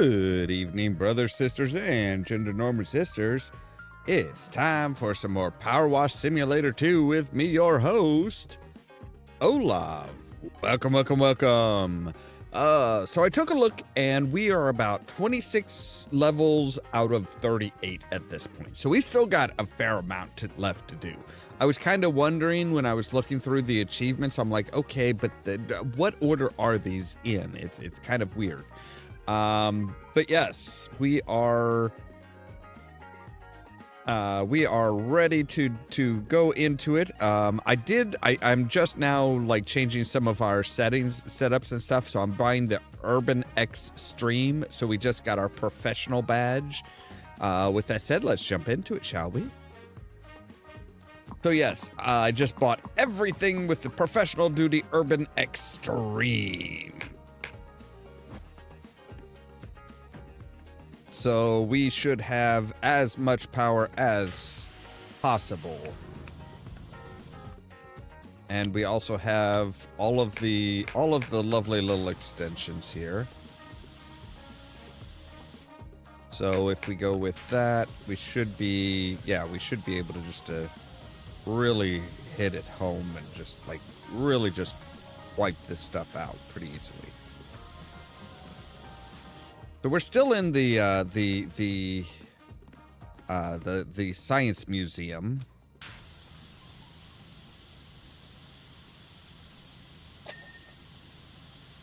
Good evening, brothers, sisters, and gender normal sisters. It's time for some more Powerwash Simulator 2 with me, your host, Ollamh. Welcome. So I took a look, and we are about 26 levels out of 38 at this point. So we still got a fair amount left to do. I was kind of wondering when I was looking through the achievements, I'm like, okay, but what order are these in? It's kind of weird. But yes, we are ready to go into it. I'm just now like changing some of our setups and stuff. So I'm buying the Urban Extreme. So we just got our professional badge. With that said, let's jump into it, shall we? So yes, I just bought everything with the Professional Duty Urban Extreme. So we should have as much power as possible. And we also have all of the lovely little extensions here. So if we go with that, we should be able to just really hit it home and just like really just wipe this stuff out pretty easily. So we're still in the science museum.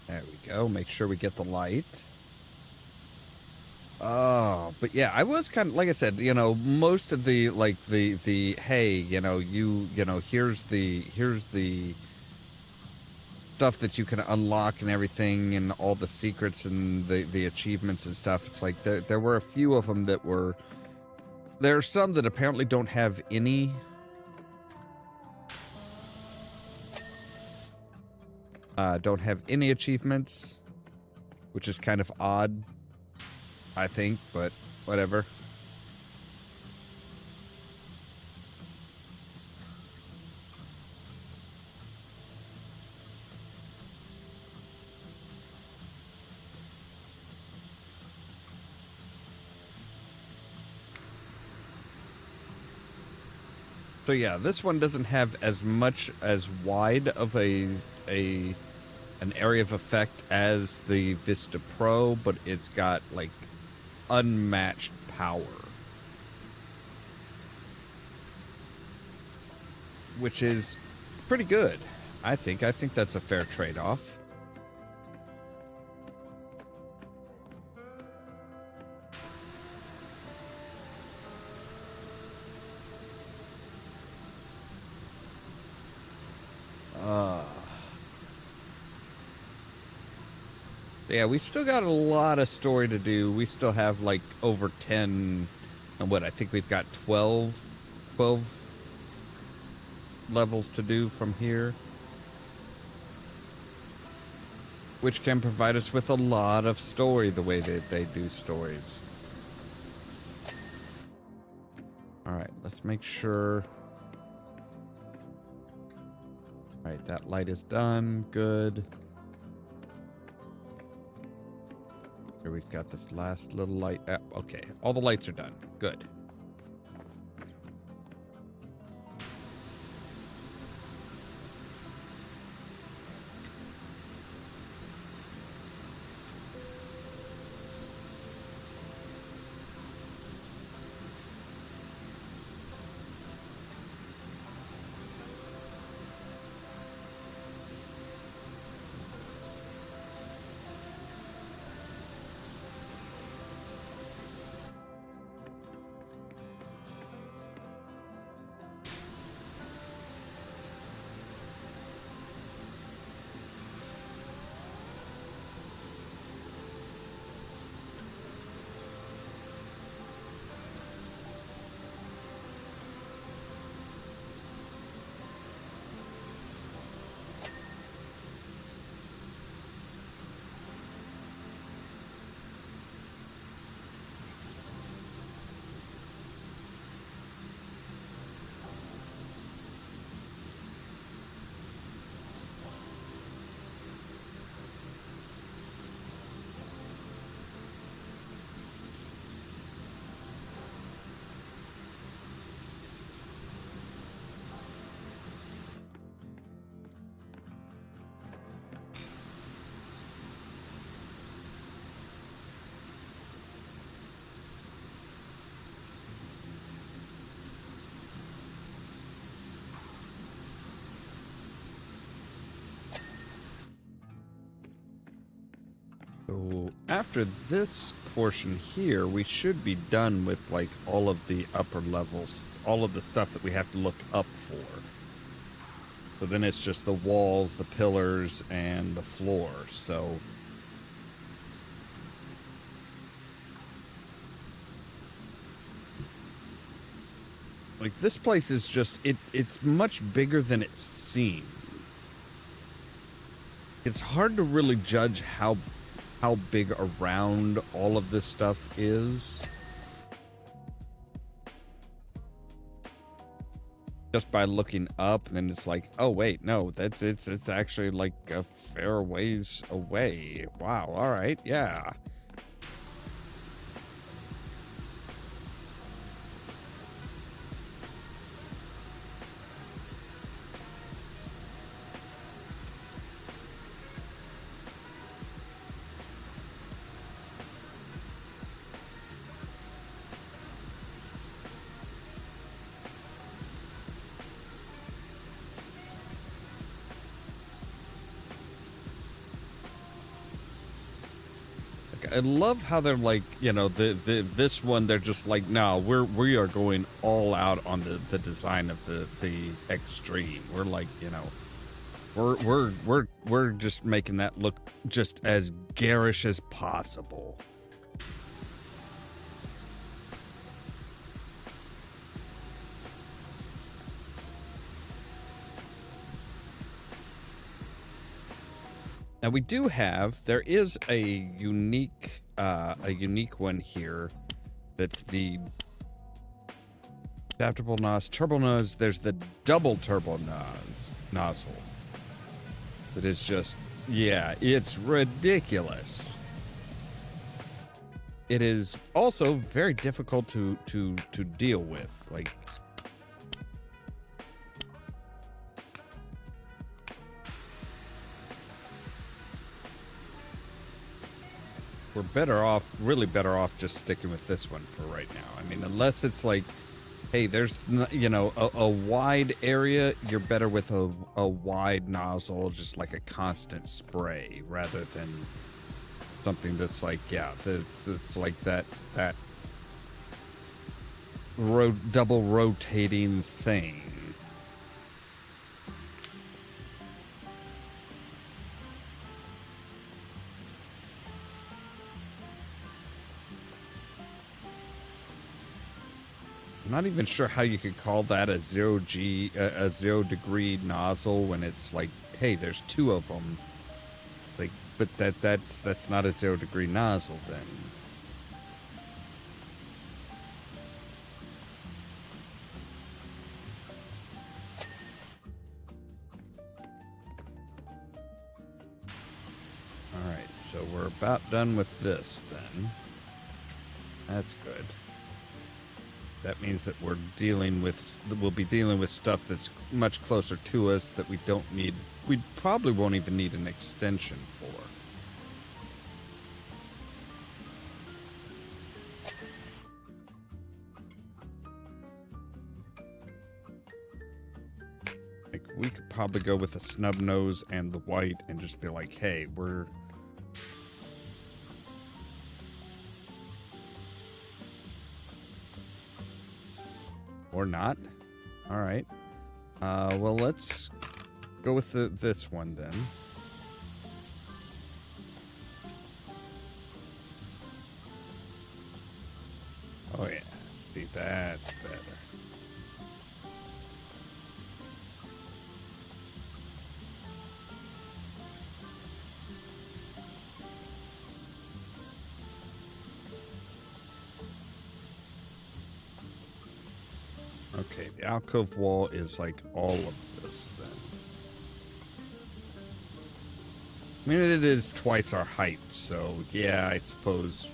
There we go. Make sure we get the light. Oh, but yeah, I was kind of, like I said, you know, most of the, like, the hey, you know, here's the stuff that you can unlock and everything and all the secrets and the achievements and stuff. It's like there were a few of them that were, there are some that apparently don't have any achievements, which is kind of odd, I think, but whatever. So yeah, this one doesn't have as much as wide of an area of effect as the Vista Pro, but it's got like unmatched power, which is pretty good. I think that's a fair trade-off. Yeah, we still got a lot of story to do. We still have like over 10, and what, I think we've got 12 levels to do from here, which can provide us with a lot of story the way that they do stories. All right, let's make sure. All right, that light is done. Good. Here we've got this last little light. Okay, all the lights are done. Good. So after this portion here, we should be done with like all of the upper levels, all of the stuff that we have to look up for. So then it's just the walls, the pillars, and the floor. So like this place is just it's much bigger than it seems. It's hard to really judge how big around all of this stuff is. Just by looking up, and then it's like, oh wait, no, it's actually like a fair ways away. Wow, all right, yeah. I love how they're like, you know, this one they're just like, no, we are going all out on the design of the extreme. We're like, you know, we're just making that look just as garish as possible. Now we do have, there is a unique one here. That's the adaptable turbo nose. There's the double turbo nozzle. That is just, yeah, it's ridiculous. It is also very difficult to deal with. Like, we're better off, really better off just sticking with this one for right now. I mean, unless it's like, hey, there's, you know, a wide area, you're better with a wide nozzle, just like a constant spray, rather than something that's like, yeah, it's like that double rotating thing. I'm not even sure how you could call that a 0 degree nozzle when it's like, hey, there's two of them. Like, but that's not a 0 degree nozzle then. All right, so we're about done with this then. That's good. That means that we'll be dealing with stuff that's much closer to us that we don't need. We probably won't even need an extension for. Like, we could probably go with the snub nose and the white and just be like, hey, we're... Or not. All right. Well, let's go with this one then. Oh yeah. See, that's better. Okay, the alcove wall is like all of this then. I mean, it is twice our height, so yeah, I suppose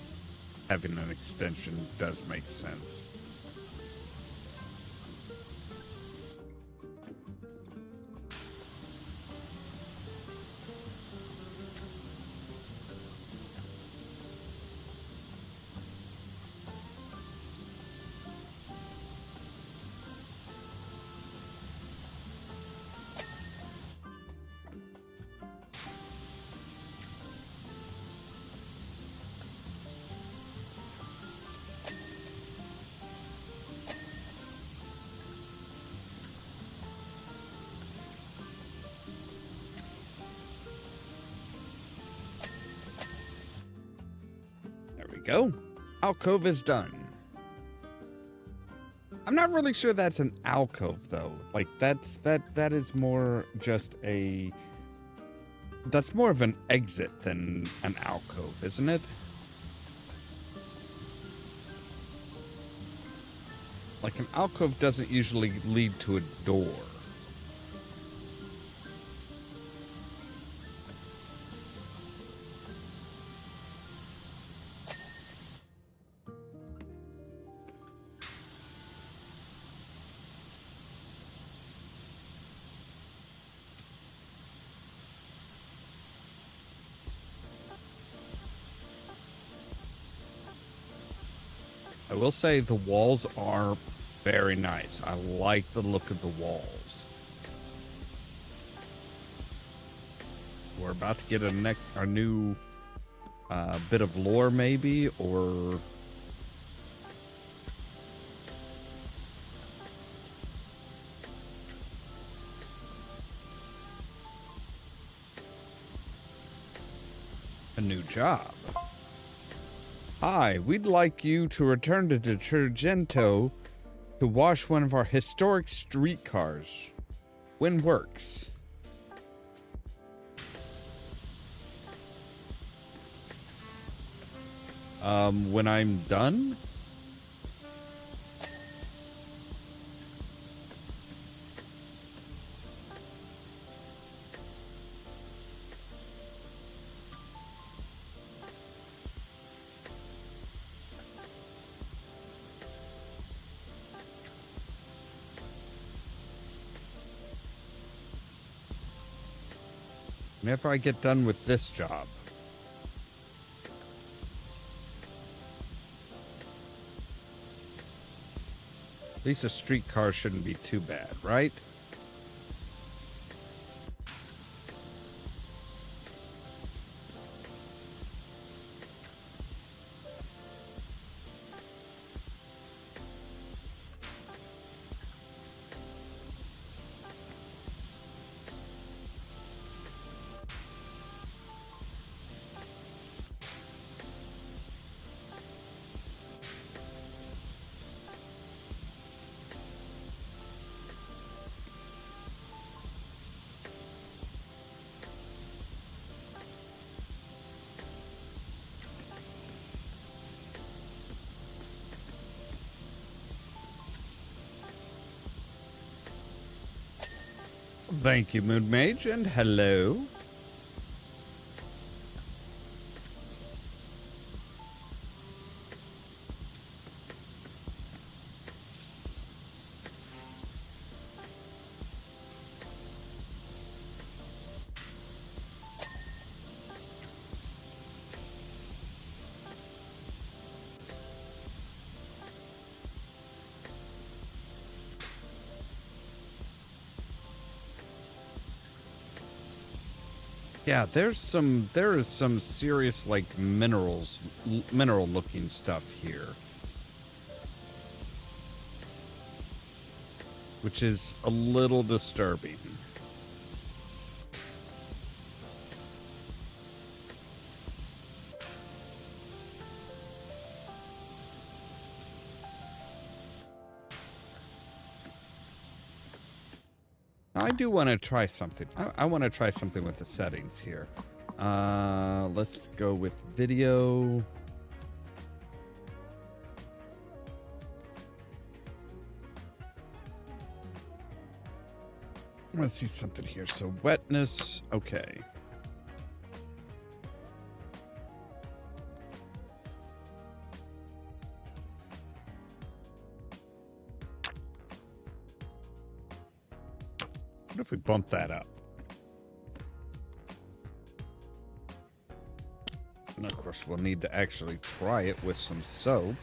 having an extension does make sense. go. Alcove is done. I'm not really sure that's an alcove though. Like that is more just a. That's more of an exit than an alcove, isn't it? Like an alcove doesn't usually lead to a door. I will say the walls are very nice. I like the look of the walls. We're about to get a new bit of lore, maybe, or a new job. Hi, we'd like you to return to Detergento to wash one of our historic streetcars. When works. When I'm done? Whenever I get done with this job. At least a streetcar shouldn't be too bad, right? Thank you, Moon Mage, and hello. Yeah, there is some serious like mineral looking stuff here. Which is a little disturbing. I do want to try something. I want to try something with the settings here. Let's go with video. I want to see something here. So wetness, okay. What if we bump that up? And of course, we'll need to actually try it with some soap.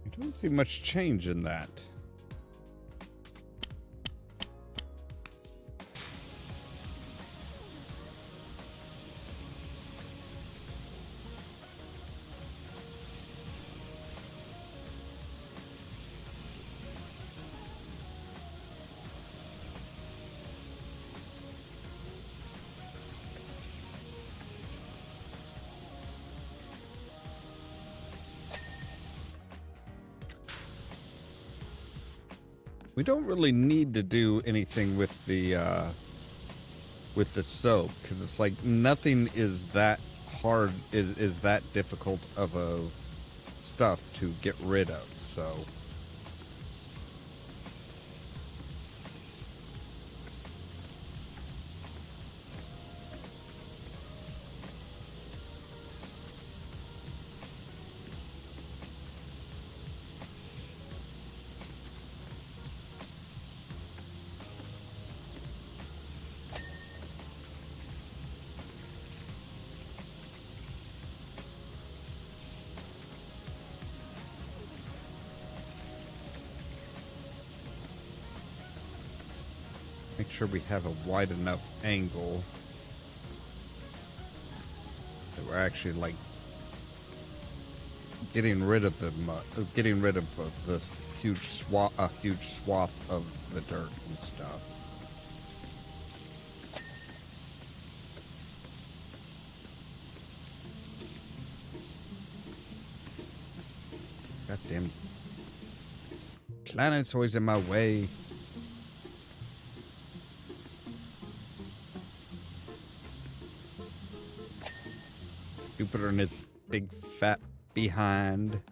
I don't see much change in that. We don't really need to do anything with the soap, because it's like nothing is that hard, is that difficult of a stuff to get rid of, so. Make sure we have a wide enough angle that we're actually like getting rid of the mud, getting rid of the huge swath of the dirt and stuff. Goddamn planet's always in my way. Jupiter and his big fat behind.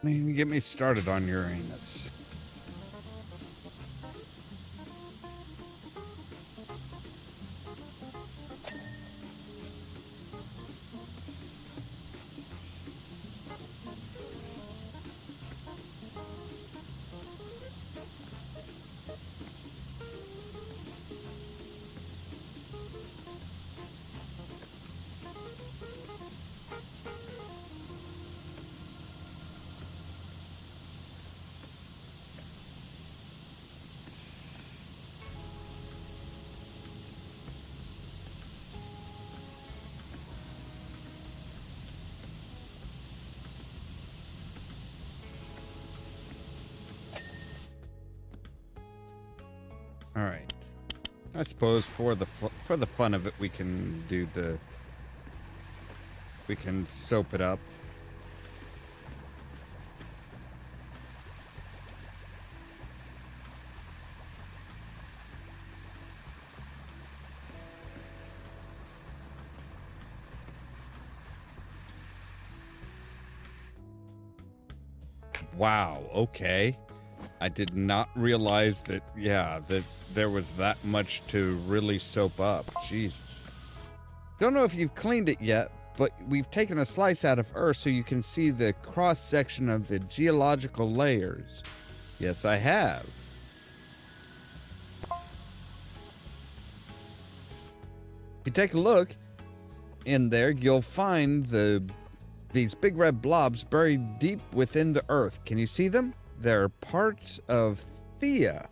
You get me started on Uranus. All right. I suppose for the fun of it, we can soap it up. Wow. Okay. I did not realize that, that there was that much to really soap up. Jesus. Don't know if you've cleaned it yet, but we've taken a slice out of Earth so you can see the cross-section of the geological layers. Yes, I have. If you take a look, in there, you'll find these big red blobs buried deep within the earth. Can you see them? They're parts of Theia?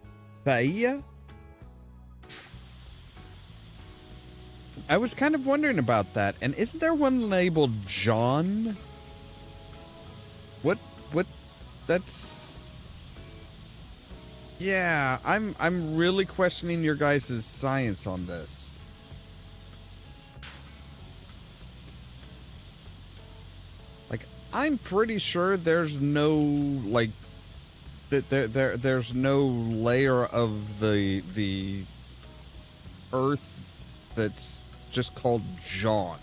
I was kind of wondering about that. And isn't there one labeled John? What that's... Yeah, I'm really questioning your guys' science on this. Like, I'm pretty sure there's no, like, there's no layer of the Earth that's just called John.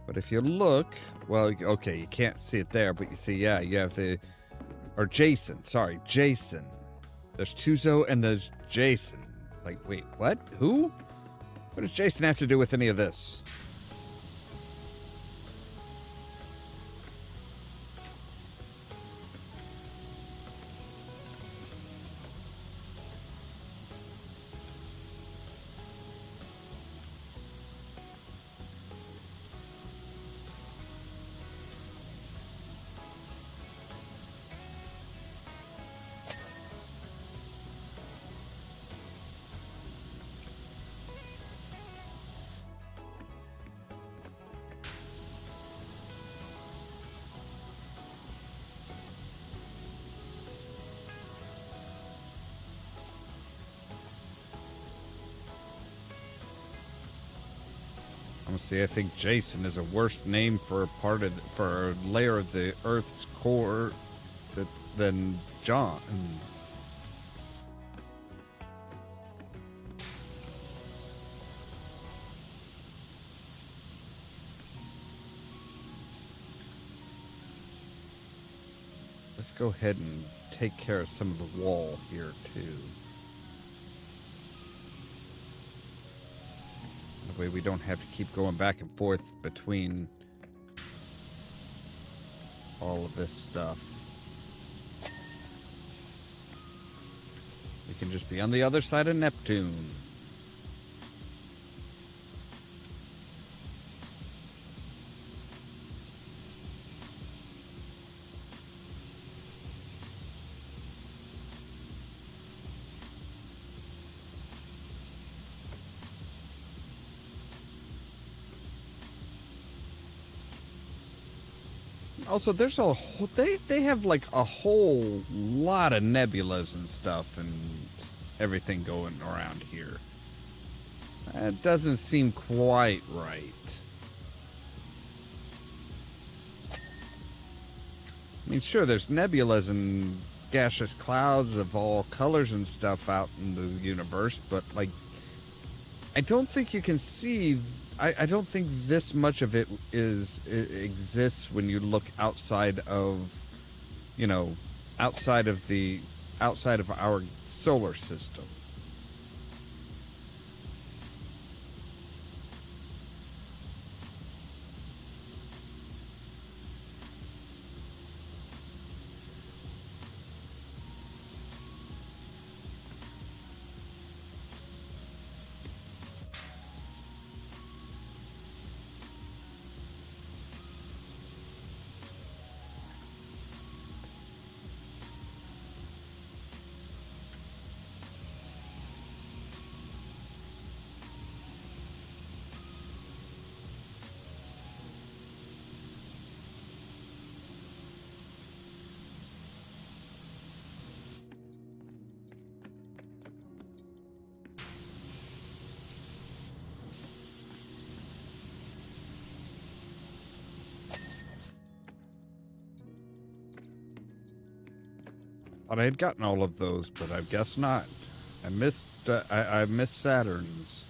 But if you look, well, okay, you can't see it there, but you see, yeah, you have or Jason, sorry, Jason. There's Tuzo and there's Jason. Like, wait, what? Who? What does Jason have to do with any of this? Honestly, I think Jason is a worse name for for a layer of the Earth's core than John. Let's go ahead and take care of some of the wall here too. That way we don't have to keep going back and forth between all of this stuff. We can just be on the other side of Neptune. Also, there's a whole, they have like a whole lot of nebulas and stuff and everything going around here. That doesn't seem quite right. I mean, sure, there's nebulas and gaseous clouds of all colors and stuff out in the universe, but like, I don't think you can see. I don't think this much of it exists when you look outside of, you know, outside of our solar system. Thought I had gotten all of those, but I guess not. I missed Saturn's.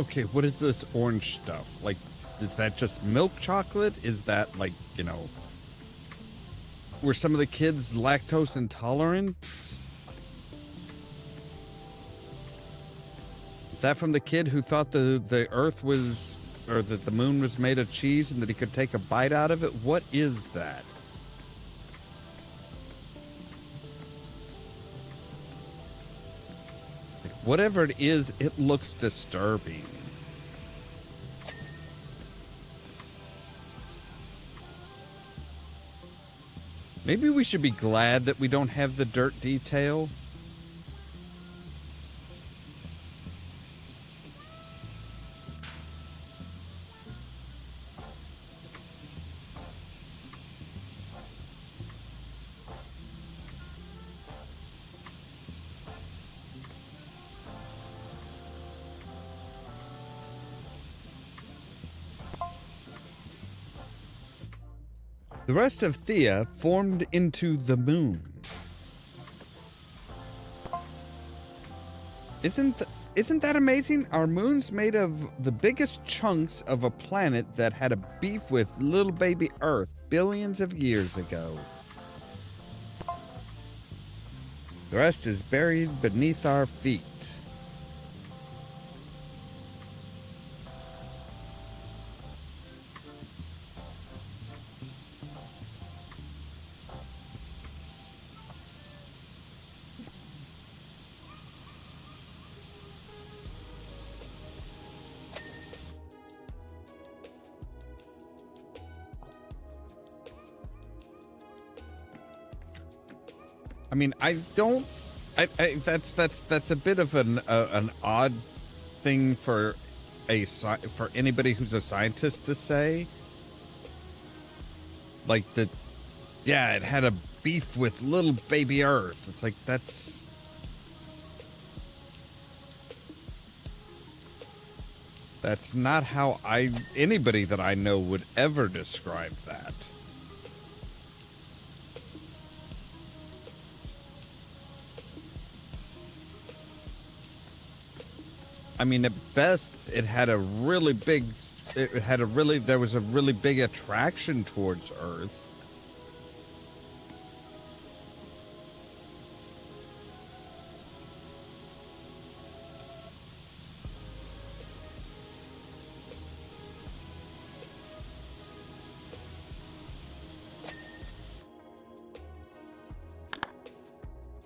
Okay, what is this orange stuff? Like, is that just milk chocolate? Is that like, were some of the kids lactose intolerant? Is that from the kid who thought the earth was, or that the moon was made of cheese and that he could take a bite out of it? What is that? Whatever it is, it looks disturbing. Maybe we should be glad that we don't have the dirt detail. The rest of Thea formed into the moon. Isn't that amazing? Our moon's made of the biggest chunks of a planet that had a beef with little baby Earth billions of years ago. The rest is buried beneath our feet. I mean, that's a bit of an odd thing for anybody who's a scientist to say. Like that, yeah, it had a beef with little baby Earth. It's like that's not how anybody that I know would ever describe that. I mean, at best, it had a really big, there was a really big attraction towards Earth.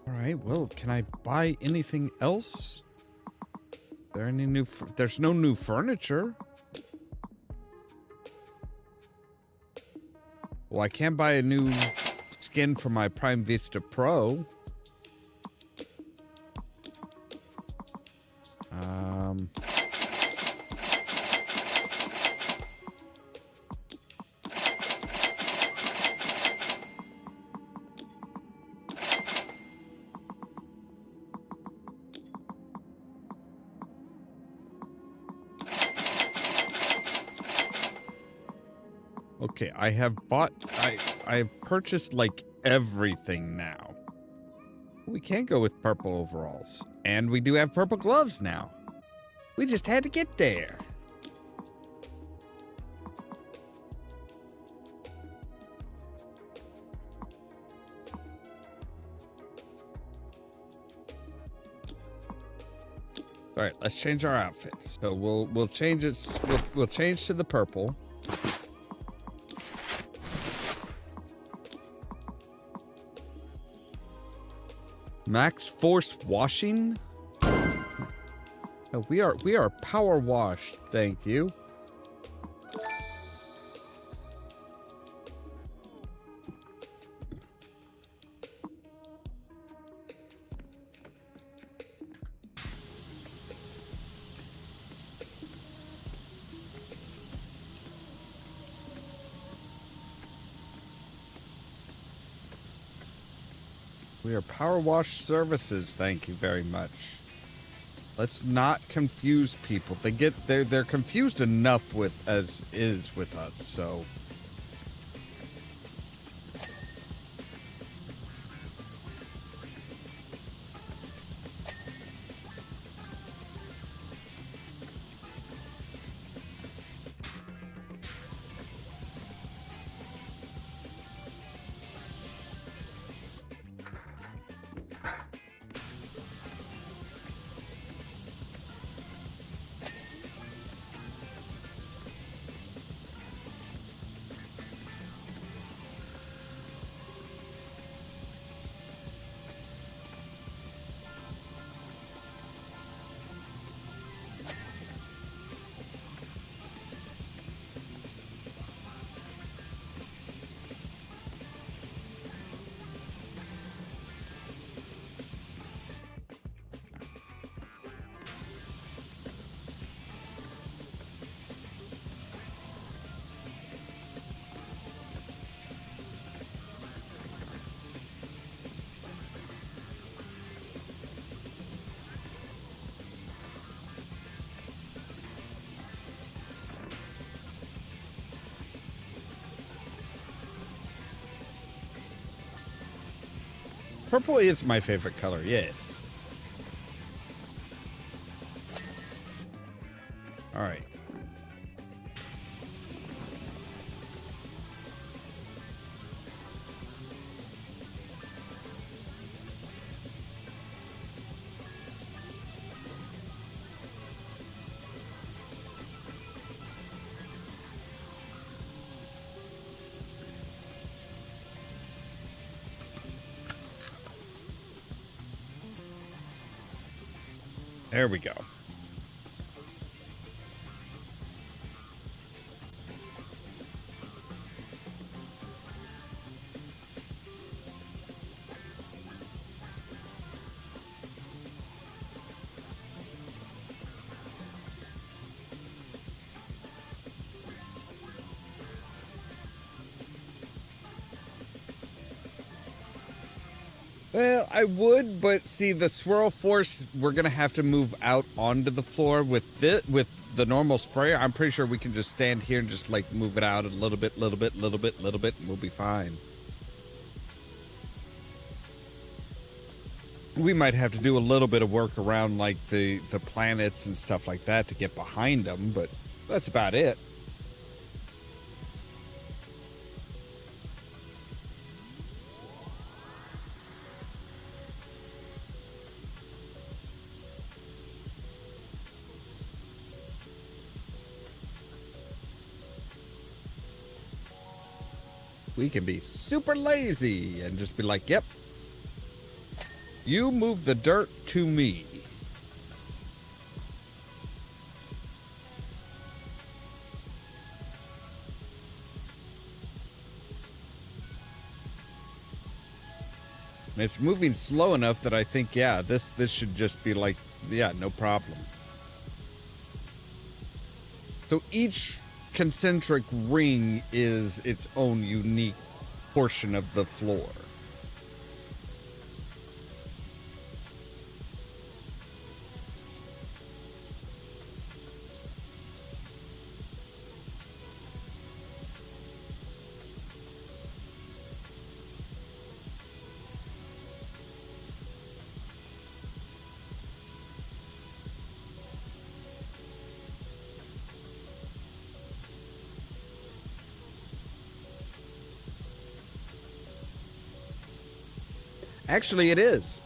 All right, well, can I buy anything else? There any new? There's no new furniture. Well, I can buy a new skin for my Prime Vista Pro. Okay, I have purchased like everything now. We can go with purple overalls. And we do have purple gloves now. We just had to get there. All right, let's change our outfit. So we'll change it. We'll change to the purple. Max force washing. Oh, we are power washed. Thank you. We are Power Wash Services. Thank you very much. Let's not confuse people. They're confused enough with as is with us, so. Purple is my favorite color, yes. All right. There we go. Well, I would, but see the swirl force, we're gonna have to move out onto the floor with the normal sprayer. I'm pretty sure we can just stand here and just like move it out a little bit, and we'll be fine. We might have to do a little bit of work around like the planets and stuff like that to get behind them, but that's about it. We can be super lazy and just be like, yep, you move the dirt to me. And it's moving slow enough that I think, yeah, this should just be like, yeah, no problem. So each concentric ring is its own unique portion of the floor. Actually, it is.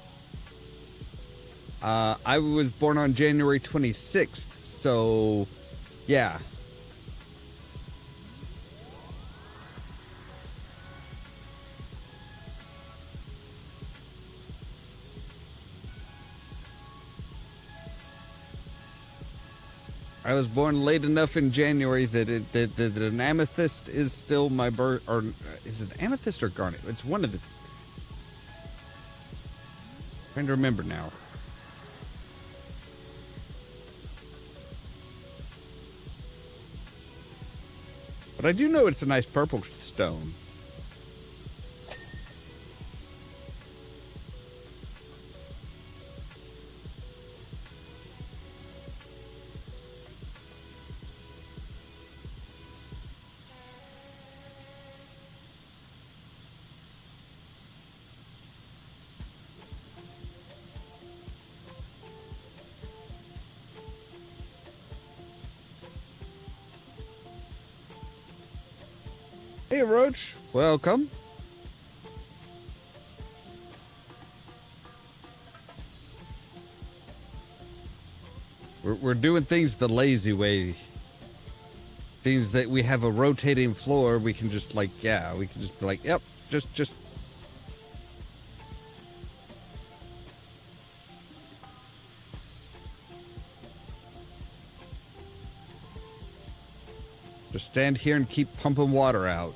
I was born on January 26th, so yeah. I was born late enough in January that that an amethyst is still my birth, or is it amethyst or garnet? It's one of the. Trying to remember now. But I do know it's a nice purple stone. Hey, Roach. Welcome. We're doing things the lazy way. Things that we have a rotating floor, we can just like, yeah, we can just be like, yep, just. Just stand here and keep pumping water out.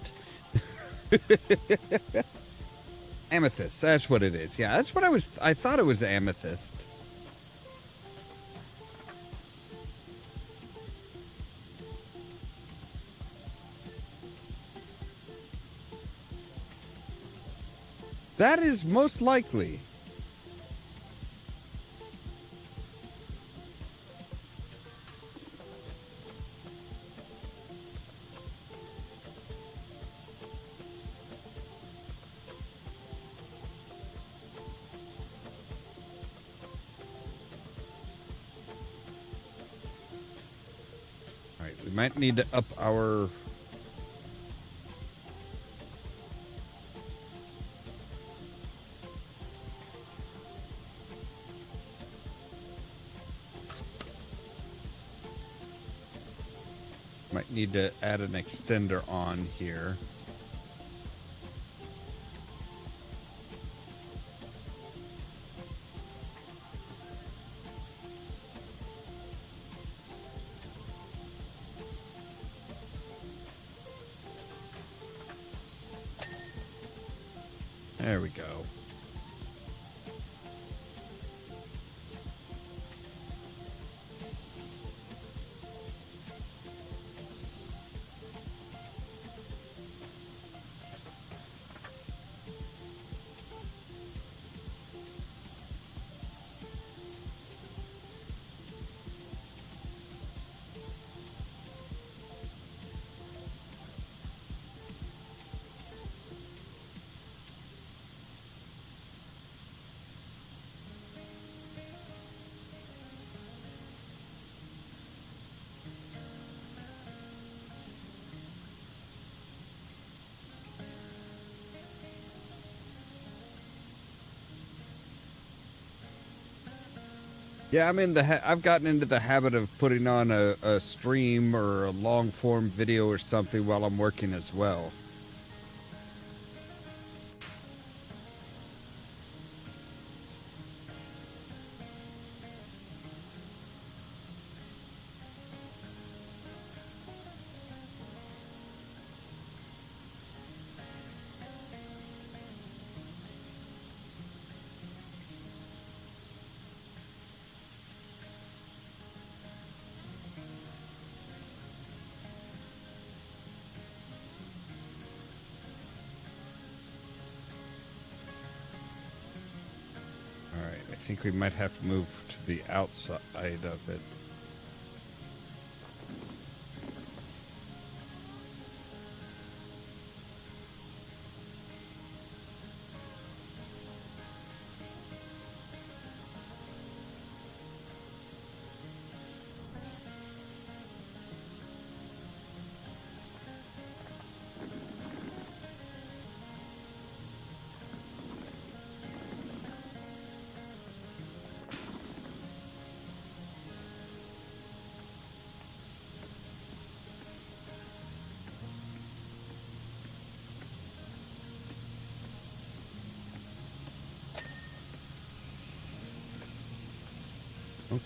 Amethyst, that's what it is. Yeah, that's what I thought it was amethyst. That is most likely. We might need to up our... Might need to add an extender on here. There we go. Yeah, I'm in the. I've gotten into the habit of putting on a stream or a long form video or something while I'm working as well. I think we might have to move to the outside of it.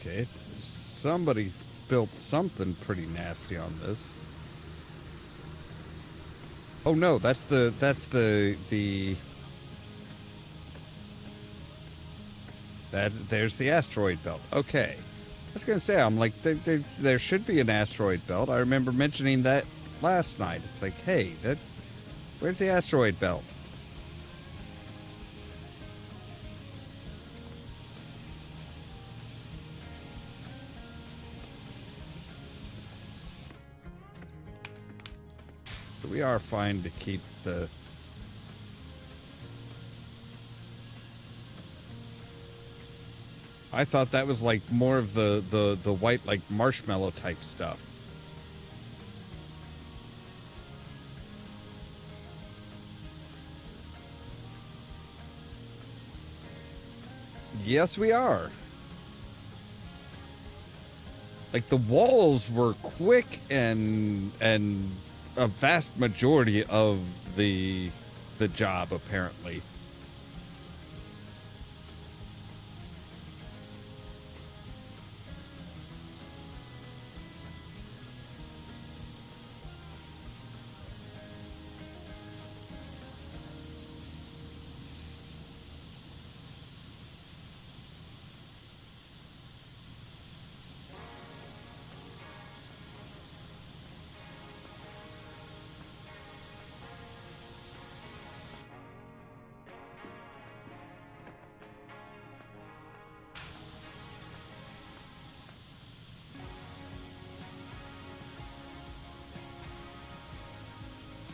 Okay, somebody spilled something pretty nasty on this. Oh no, that's the there's the asteroid belt. Okay. I was gonna say, I'm like, there should be an asteroid belt. I remember mentioning that last night. It's like, hey, where's the asteroid belt? We are fine to keep the... I thought that was like more of the white, like marshmallow type stuff. Yes, we are. Like the walls were quick and a vast majority of the job, apparently.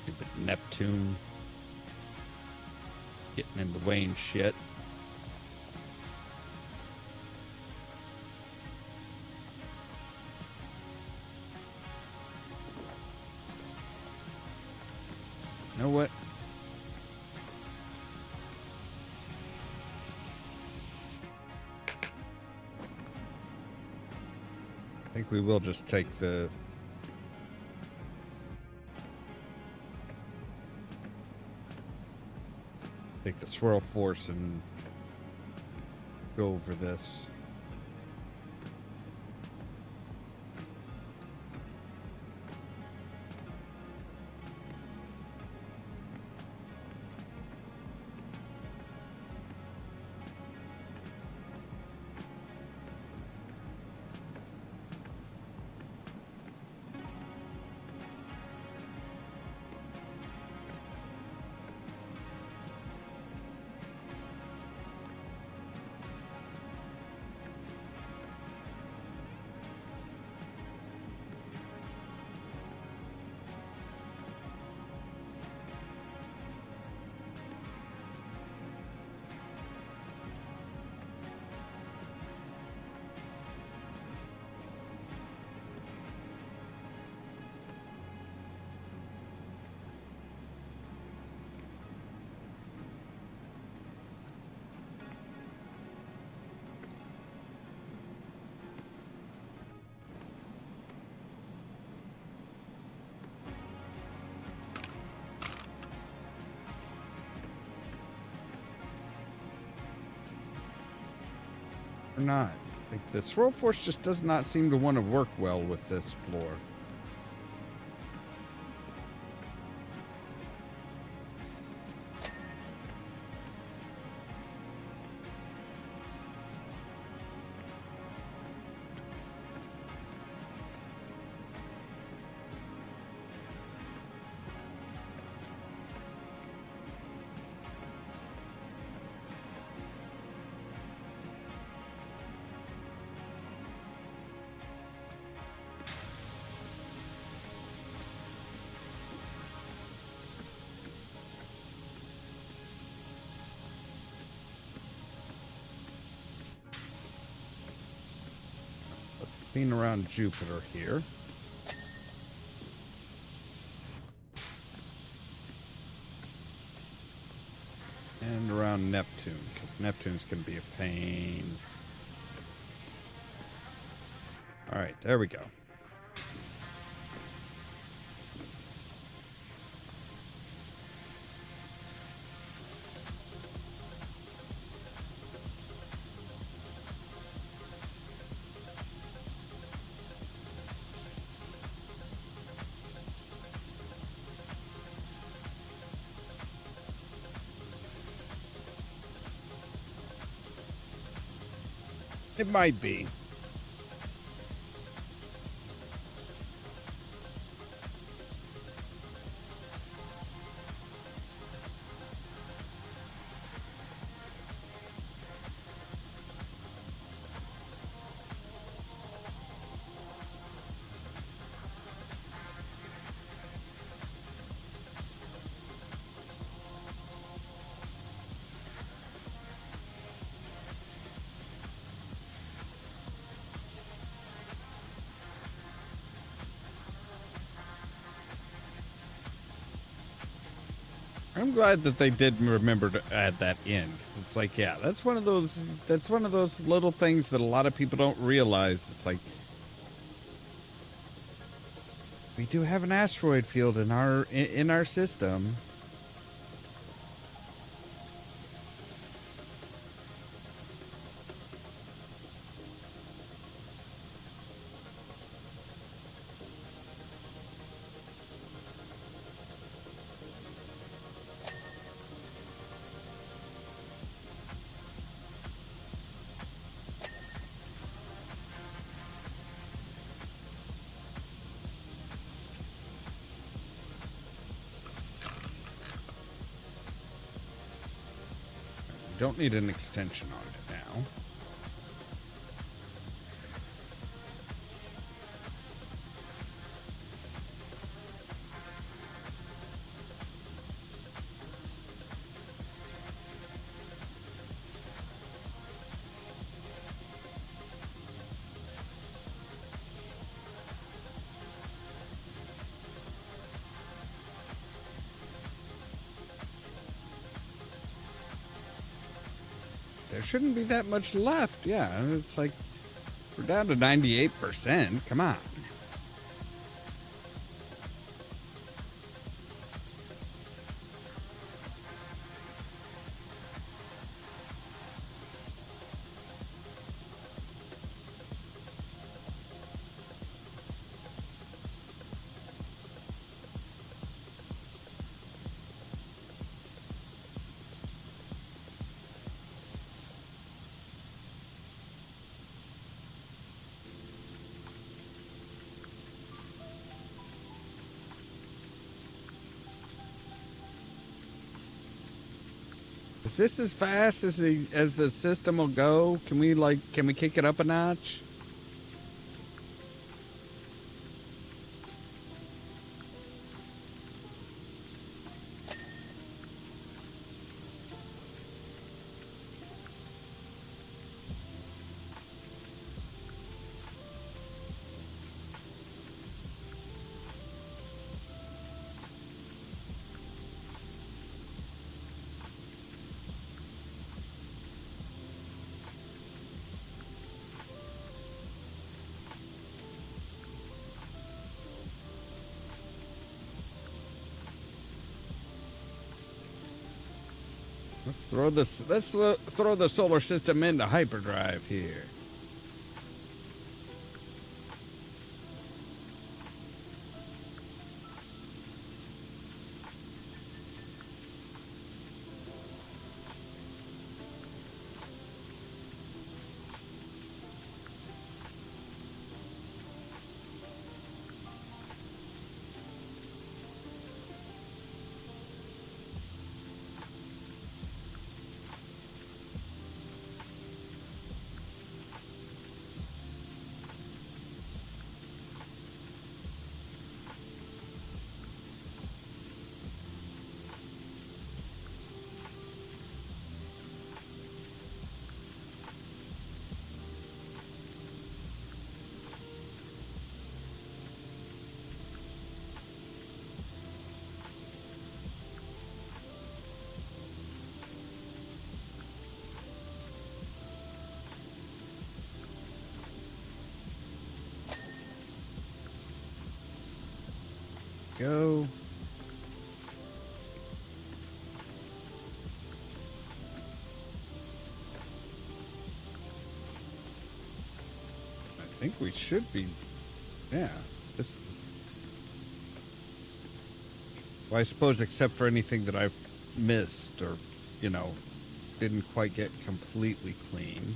Stupid Neptune getting in the way and shit. I think we will just take the swirl force and go over this. Or not. Like the swirl force just does not seem to want to work well with this floor. Clean around Jupiter here. And around Neptune, because Neptune's going to be a pain. Alright, there we go. It might be. I'm glad that they did remember to add that in. It's like, yeah, that's one of those little things that a lot of people don't realize. It's like we do have an asteroid field in our system. Don't need an extension on it now. There shouldn't be that much left. Yeah, it's like We're down to 98%. Come on. Is this as fast as the system will go? Can we kick it up a notch? Let's throw the solar system into hyperdrive here. Go. I think we should be. Yeah. Well, I suppose except for anything that I've missed or, didn't quite get completely clean.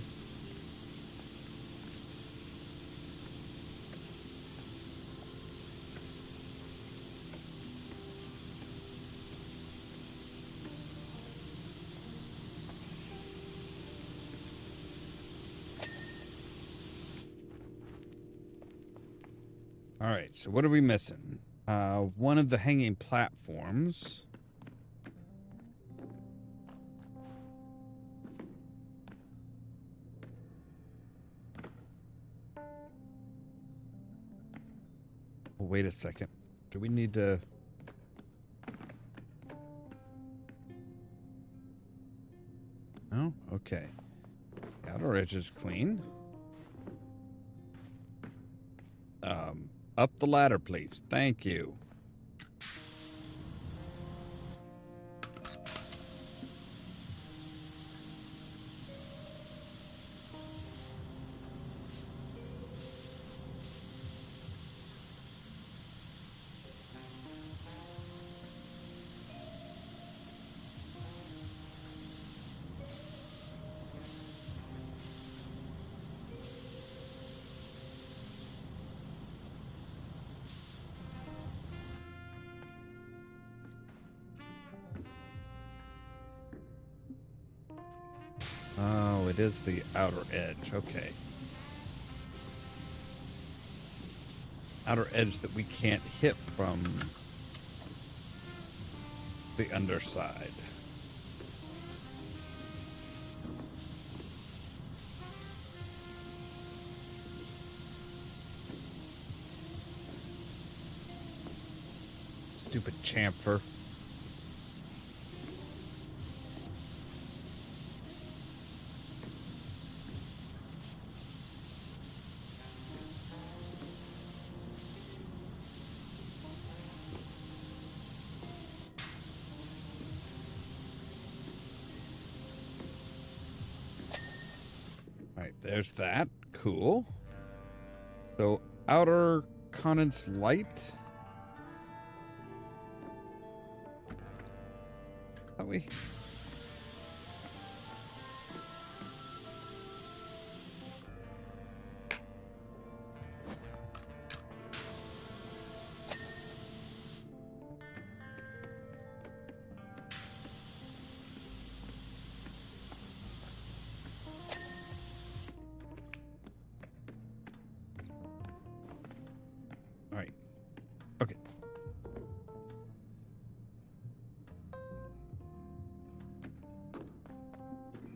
All right, so what are we missing? One of the hanging platforms. Oh, wait a second. Do we need to... No? Okay. Outer edge is clean. Up the ladder, please. Thank you. Oh, it is the outer edge. Okay. Outer edge that we can't hit from the underside. Stupid chamfer. there's that. Cool. So, outer condense light. Are we? All right. Okay.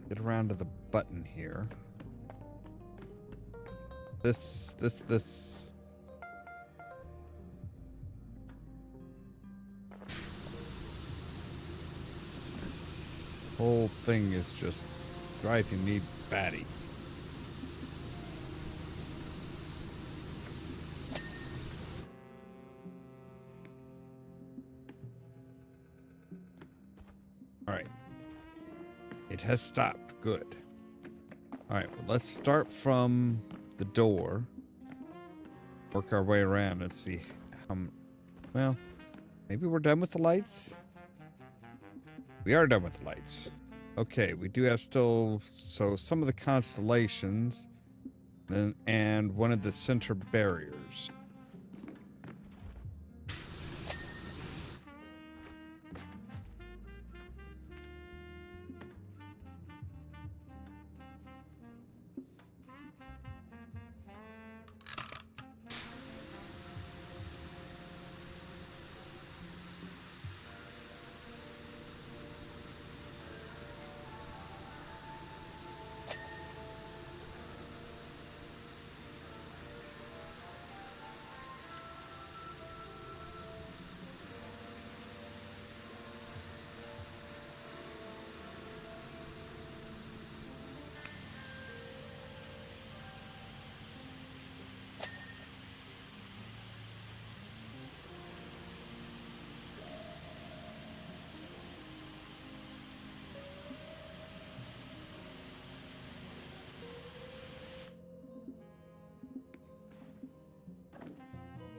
Get around to the button here. This. Whole thing is just driving me batty. All right. It has stopped. Good. All right. Well, let's start from the door. Work our way around and see how. Well, maybe we're done with the lights. We are done with the lights. Okay, we do have still some of the constellations, and one of the center barriers.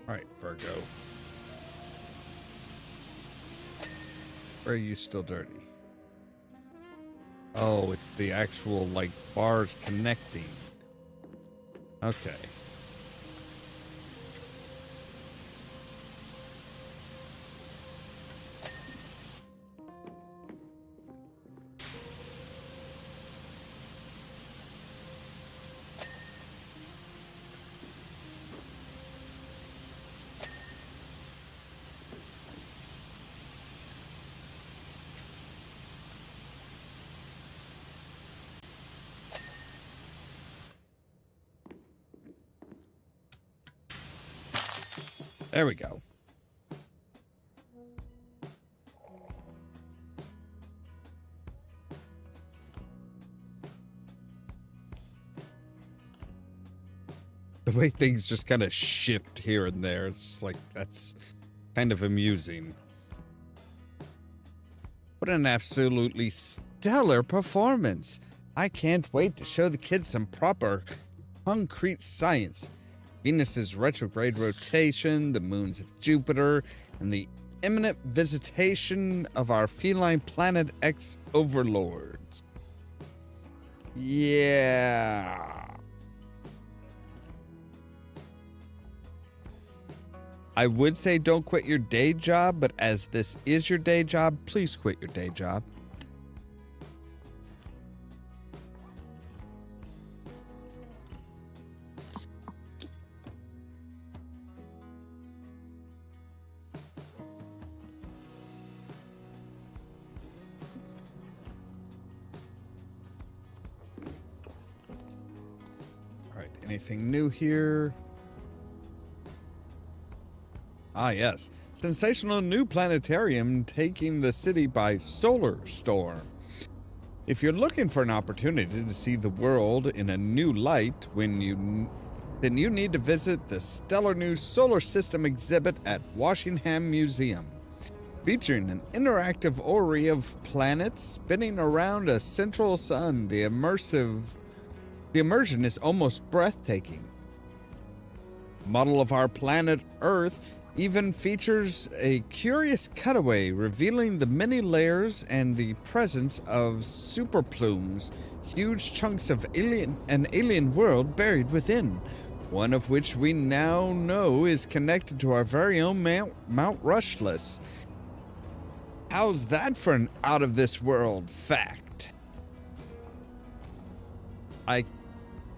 All right, Virgo. Or are you still dirty? Oh, it's the actual, like, bars connecting. Okay. There we go. The way things just kind of shift here and there, it's just like, that's kind of amusing. What an absolutely stellar performance. I can't wait to show the kids some proper concrete science. Venus's retrograde rotation, the moons of Jupiter, and the imminent visitation of our feline planet X overlords. Yeah. I would say don't quit your day job, but as this is your day job, please quit your day job. Anything new here? Ah, yes. Sensational new planetarium taking the city by solar storm. If you're looking for an opportunity to see the world in a new light, then you need to visit the Stellar New Solar System exhibit at Washingham Museum. Featuring an interactive orrery of planets spinning around a central sun, the immersive The immersion is almost breathtaking. The model of our planet Earth even features a curious cutaway revealing the many layers and the presence of superplumes, huge chunks of an alien world buried within, one of which we now know is connected to our very own Mount Rushless. How's that for an out-of-this-world fact? I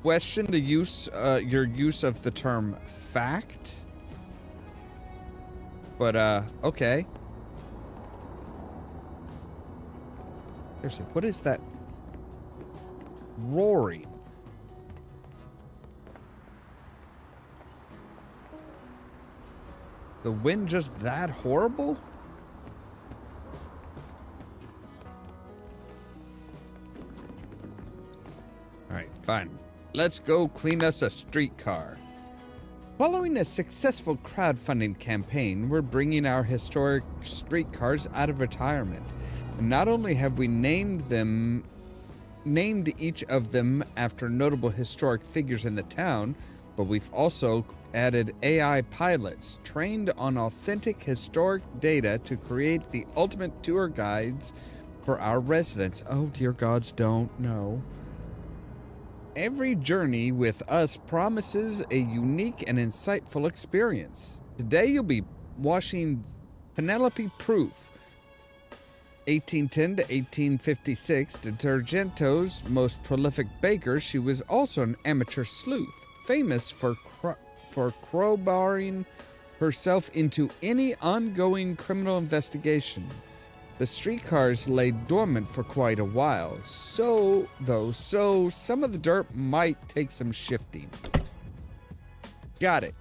question the your use of the term fact. But, okay. Seriously, what is that roaring? The wind just that horrible? Alright, fine. Let's go clean us a streetcar. Following a successful crowdfunding campaign, we're bringing our historic streetcars out of retirement. And not only have we named each of them after notable historic figures in the town, but we've also added AI pilots trained on authentic historic data to create the ultimate tour guides for our residents. Oh, dear gods, don't know. Every journey with us promises a unique and insightful experience. Today you'll be washing Penelope Proof, 1810 to 1856, Detergento's most prolific baker. She was also an amateur sleuth, famous for crowbarring herself into any ongoing criminal investigation. The streetcars lay dormant for quite a while, so some of the dirt might take some shifting. Got it.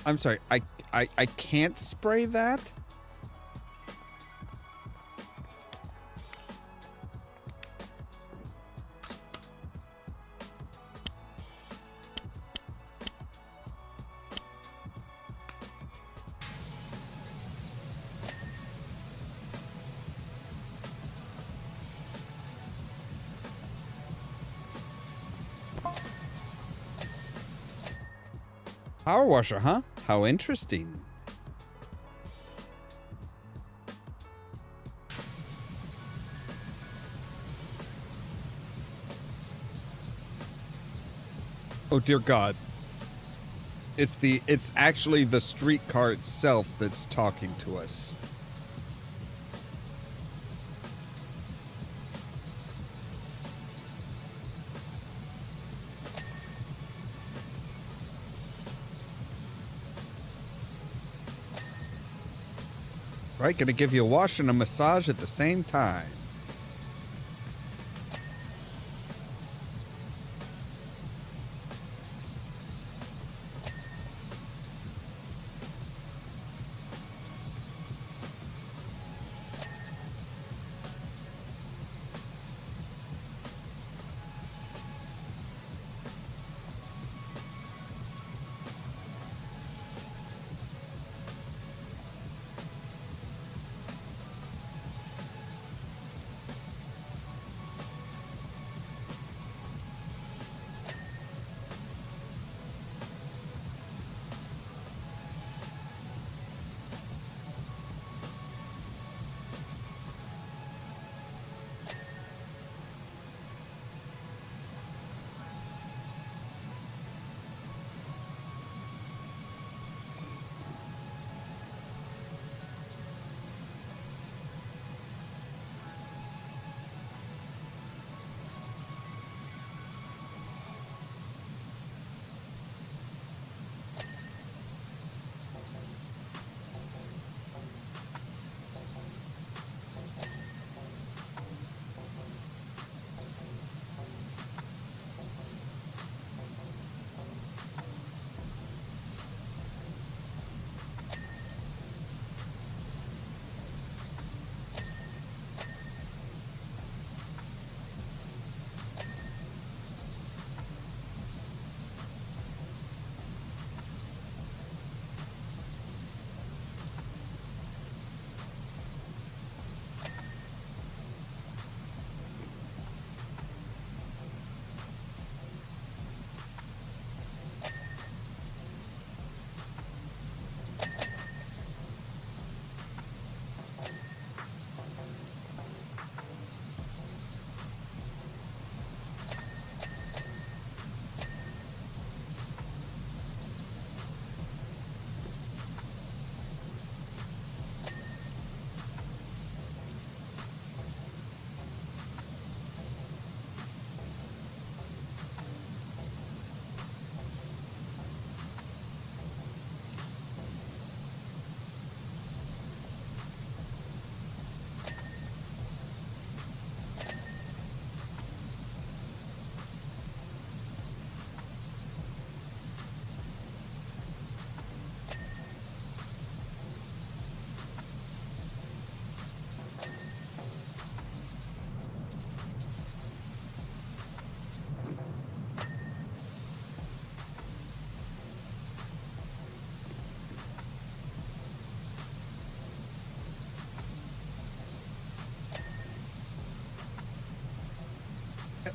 I'm sorry, I can't spray that? Power washer, huh? How interesting. Oh dear God. It's actually the streetcar itself that's talking to us. Right, gonna give you a wash and a massage at the same time.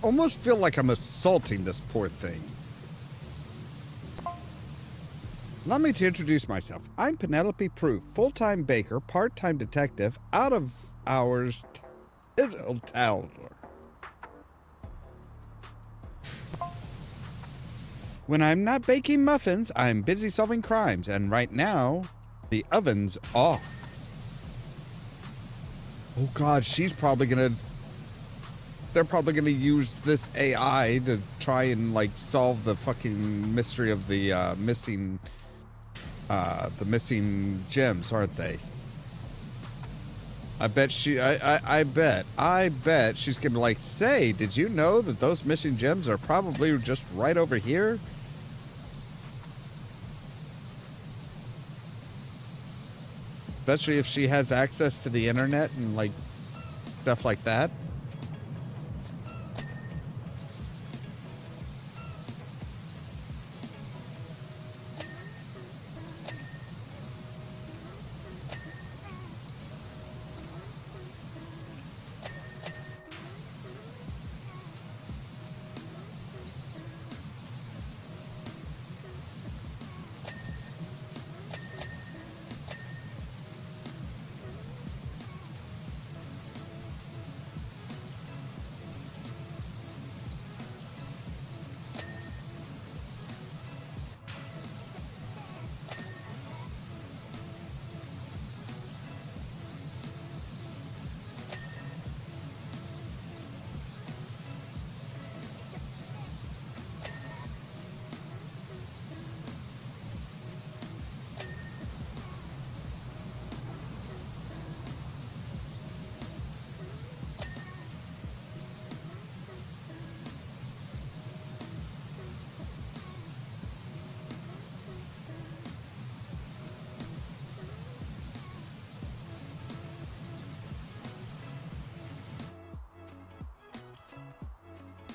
almost feel like I'm assaulting this poor thing. Allow me to introduce myself. I'm Penelope Proof, full-time baker, part-time detective, out-of-hours toddler. When I'm not baking muffins, I'm busy solving crimes, and right now, the oven's off. Oh God, they're probably gonna use this AI to try and like solve the fucking mystery of the missing gems, aren't they? I bet she's gonna like say, did you know that those missing gems are probably just right over here? Especially if she has access to the internet and like stuff like that.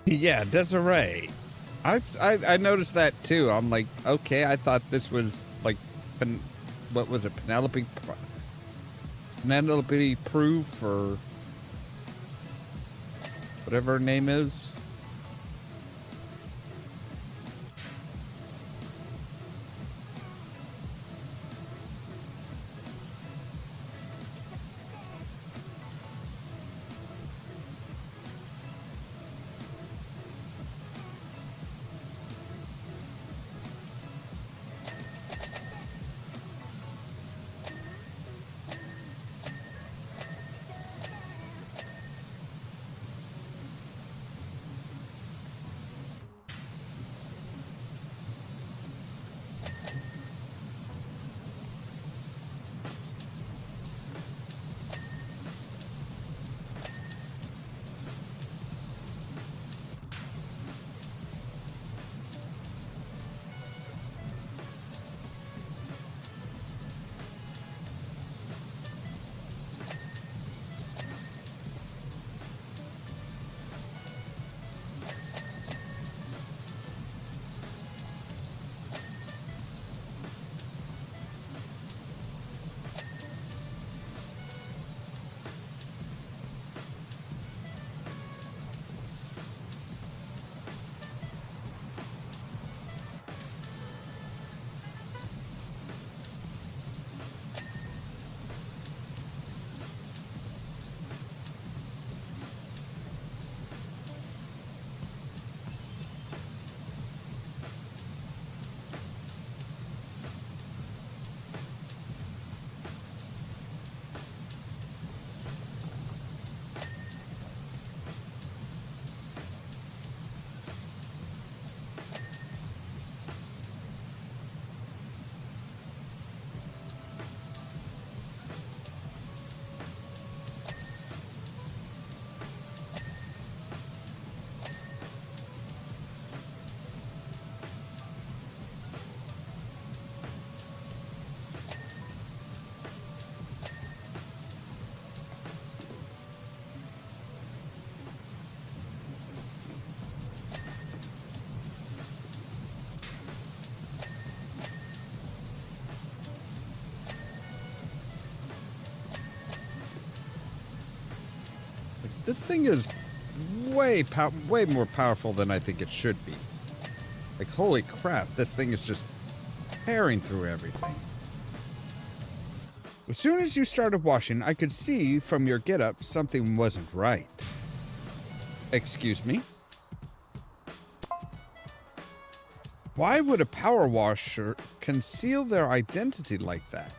Yeah, Desiree. I noticed that too. I'm like, okay, I thought this was like, what was it, Penelope Proof or whatever her name is. This thing is way more powerful than I think it should be. Like, holy crap, this thing is just tearing through everything. As soon as you started washing, I could see from your getup something wasn't right. Excuse me? Why would a power washer conceal their identity like that?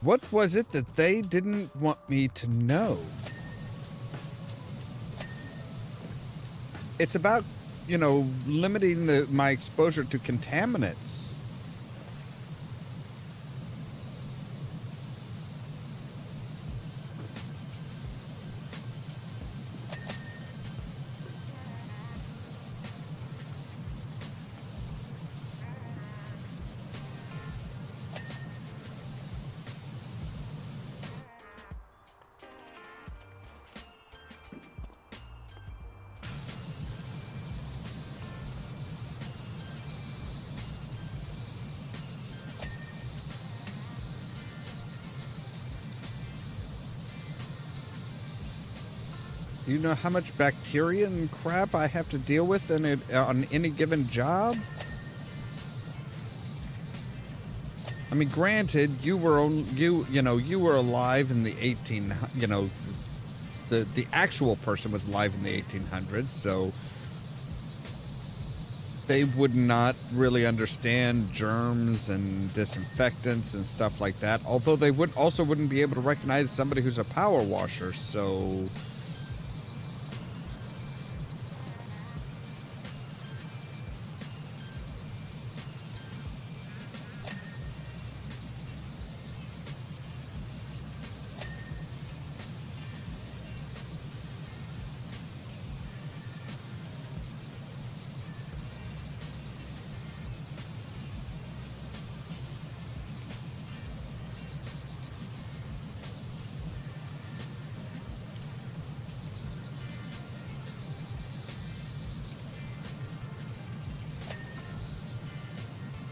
What was it that they didn't want me to know? It's about, you know, limiting my exposure to contaminants. Do you know how much bacteria and crap I have to deal with on any given job? I mean, granted, you were alive in the the actual person was alive in the 1800s, so they would not really understand germs and disinfectants and stuff like that. Although they wouldn't be able to recognize somebody who's a power washer, so.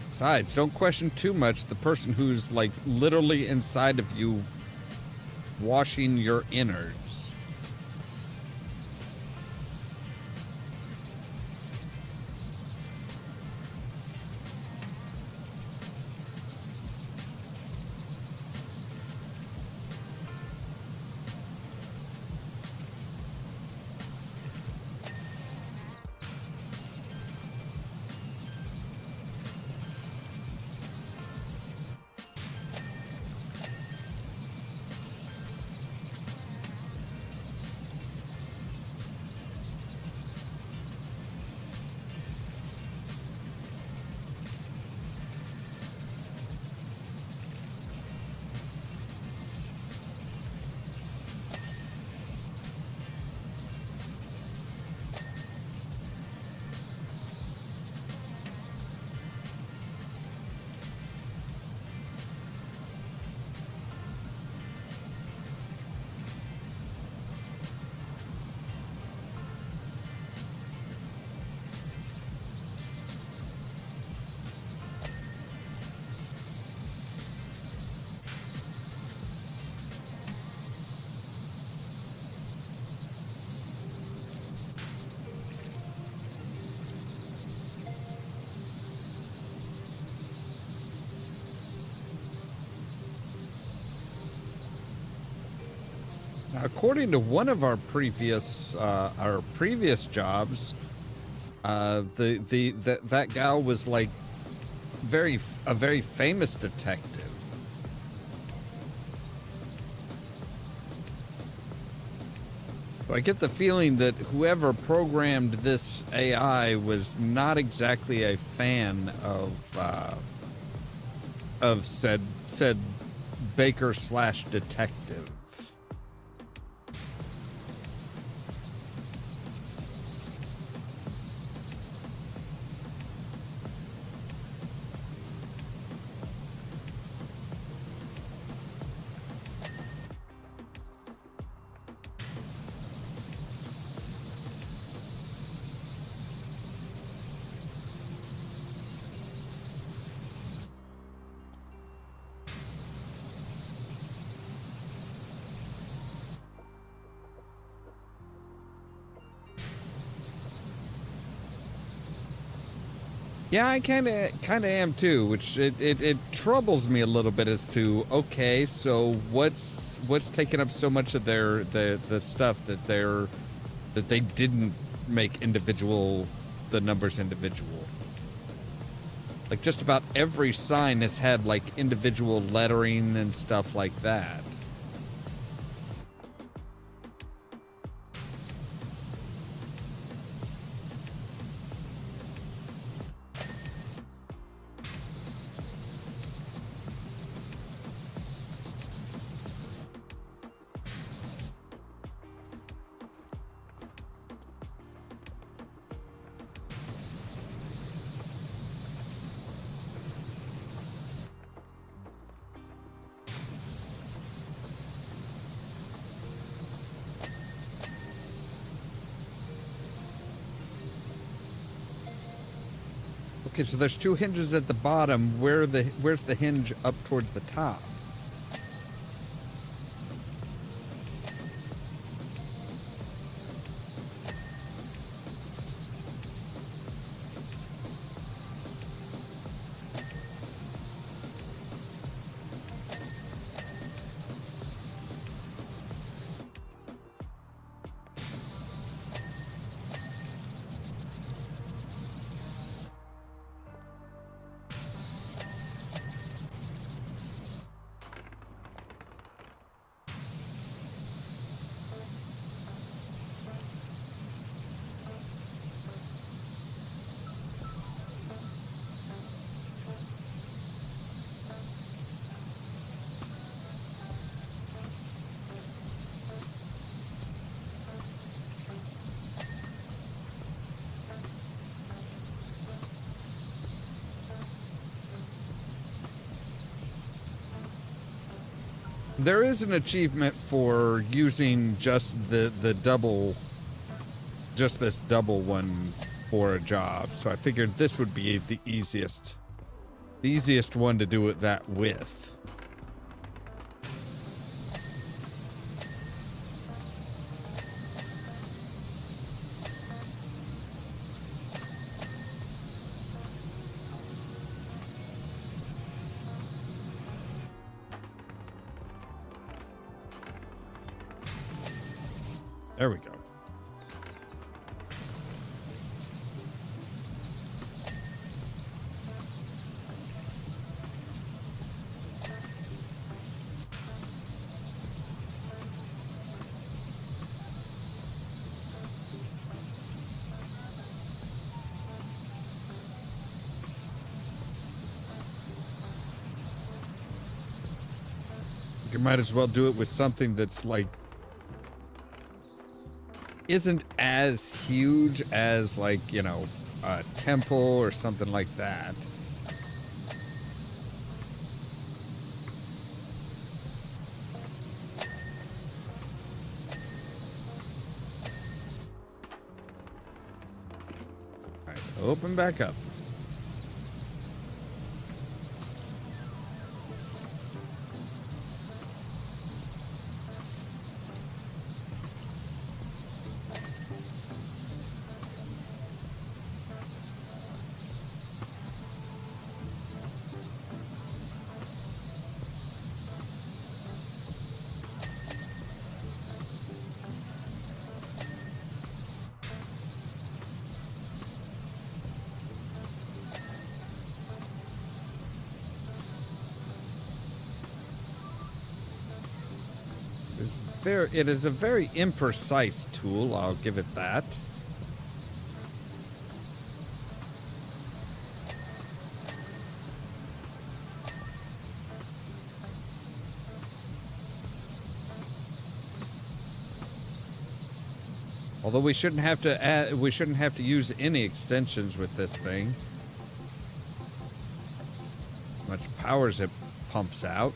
Besides, don't question too much the person who's, like, literally inside of you washing your innards. According to one of our previous jobs, that gal was like a very famous detective. So I get the feeling that whoever programmed this AI was not exactly a fan of said baker/detective. Yeah, I kind of am too, which it troubles me a little bit as to, okay, so what's taking up so much of the stuff that they didn't make the numbers individual. Like just about every sign has had like individual lettering and stuff like that. Okay, so there's two hinges at the bottom. Where's the hinge up towards the top? There is an achievement for using just the double, just this double one for a job. So I figured this would be the easiest one to do it that with. There we go. You might as well do it with something that's like isn't as huge as like, you know, a temple or something like that. All right, open back up. It is a very imprecise tool, I'll give it that. Although we shouldn't have to use any extensions with this thing. As much power as it pumps out.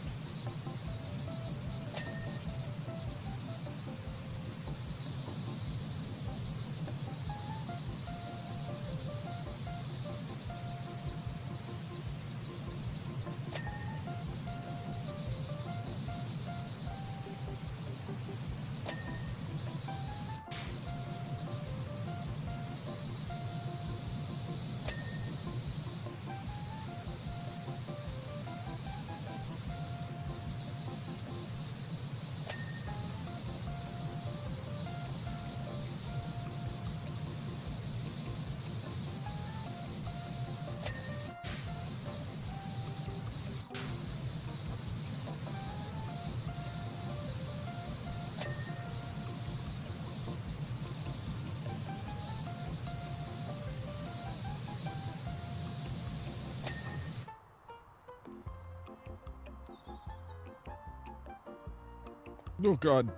Oh, God.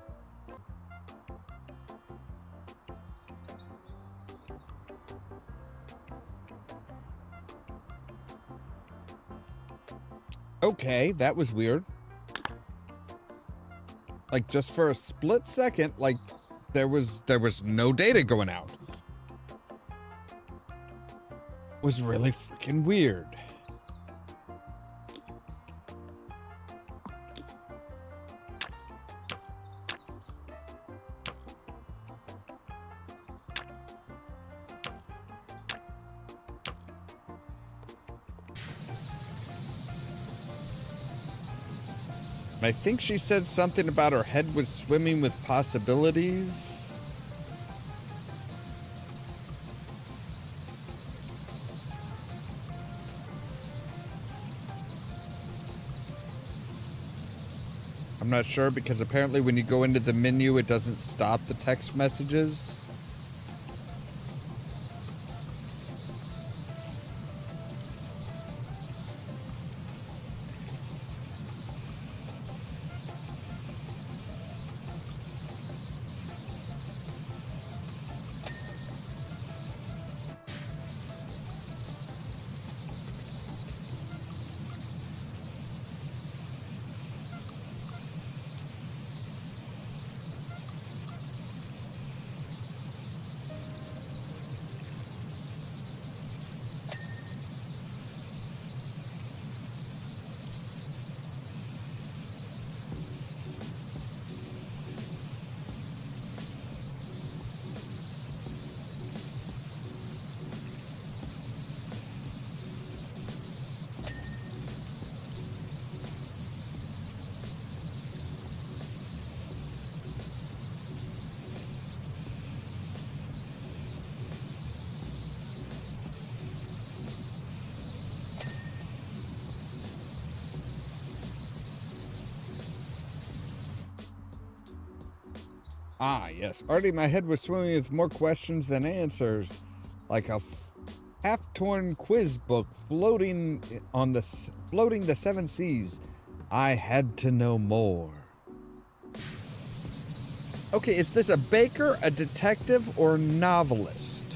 Okay, that was weird. Like, just for a split second, like, there was no data going out. It was really freaking weird. I think she said something about her head was swimming with possibilities. I'm not sure because apparently when you go into the menu, it doesn't stop the text messages. Ah, yes. Already my head was swimming with more questions than answers. Like a half-torn quiz book floating the seven seas. I had to know more. Okay, is this a baker, a detective, or a novelist?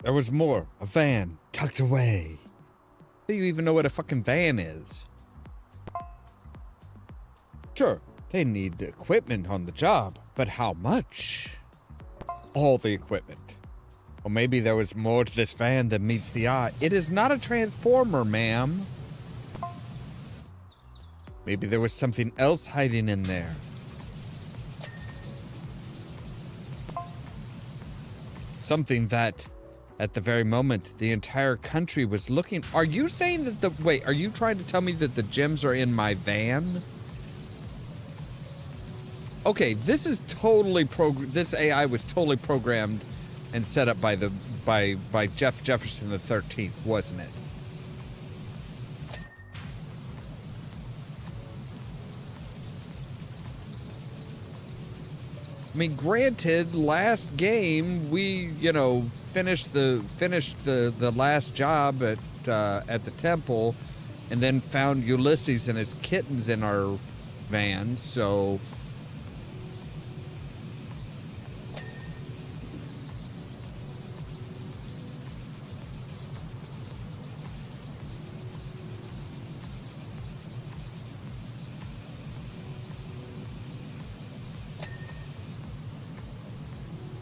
There was more. A van tucked away. Do you even know what a fucking van is? Sure, they need equipment on the job, but how much? All the equipment. Or maybe there was more to this van than meets the eye. It is not a transformer, ma'am. Maybe there was something else hiding in there. Something that, at the very moment, the entire country was looking. Are you saying that the... Wait, are you trying to tell me that the gems are in my van? Okay, this is totally this AI was totally programmed and set up by the by Jeff Jefferson the 13th, wasn't it? I mean, granted, last game we, you know, finished the last job at the temple, and then found Ulysses and his kittens in our van. So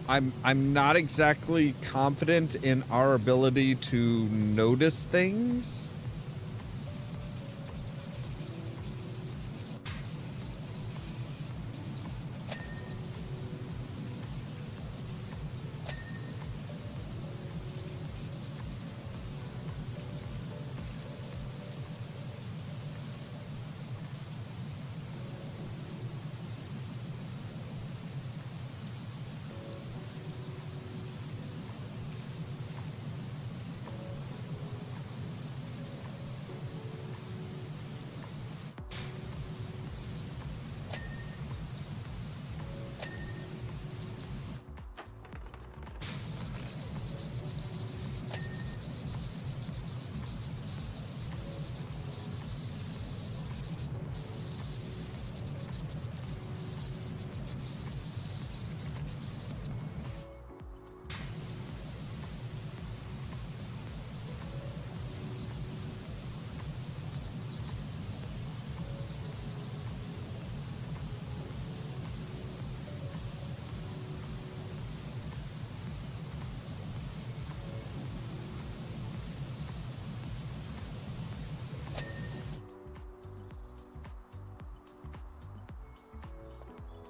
I'm not exactly confident in our ability to notice things.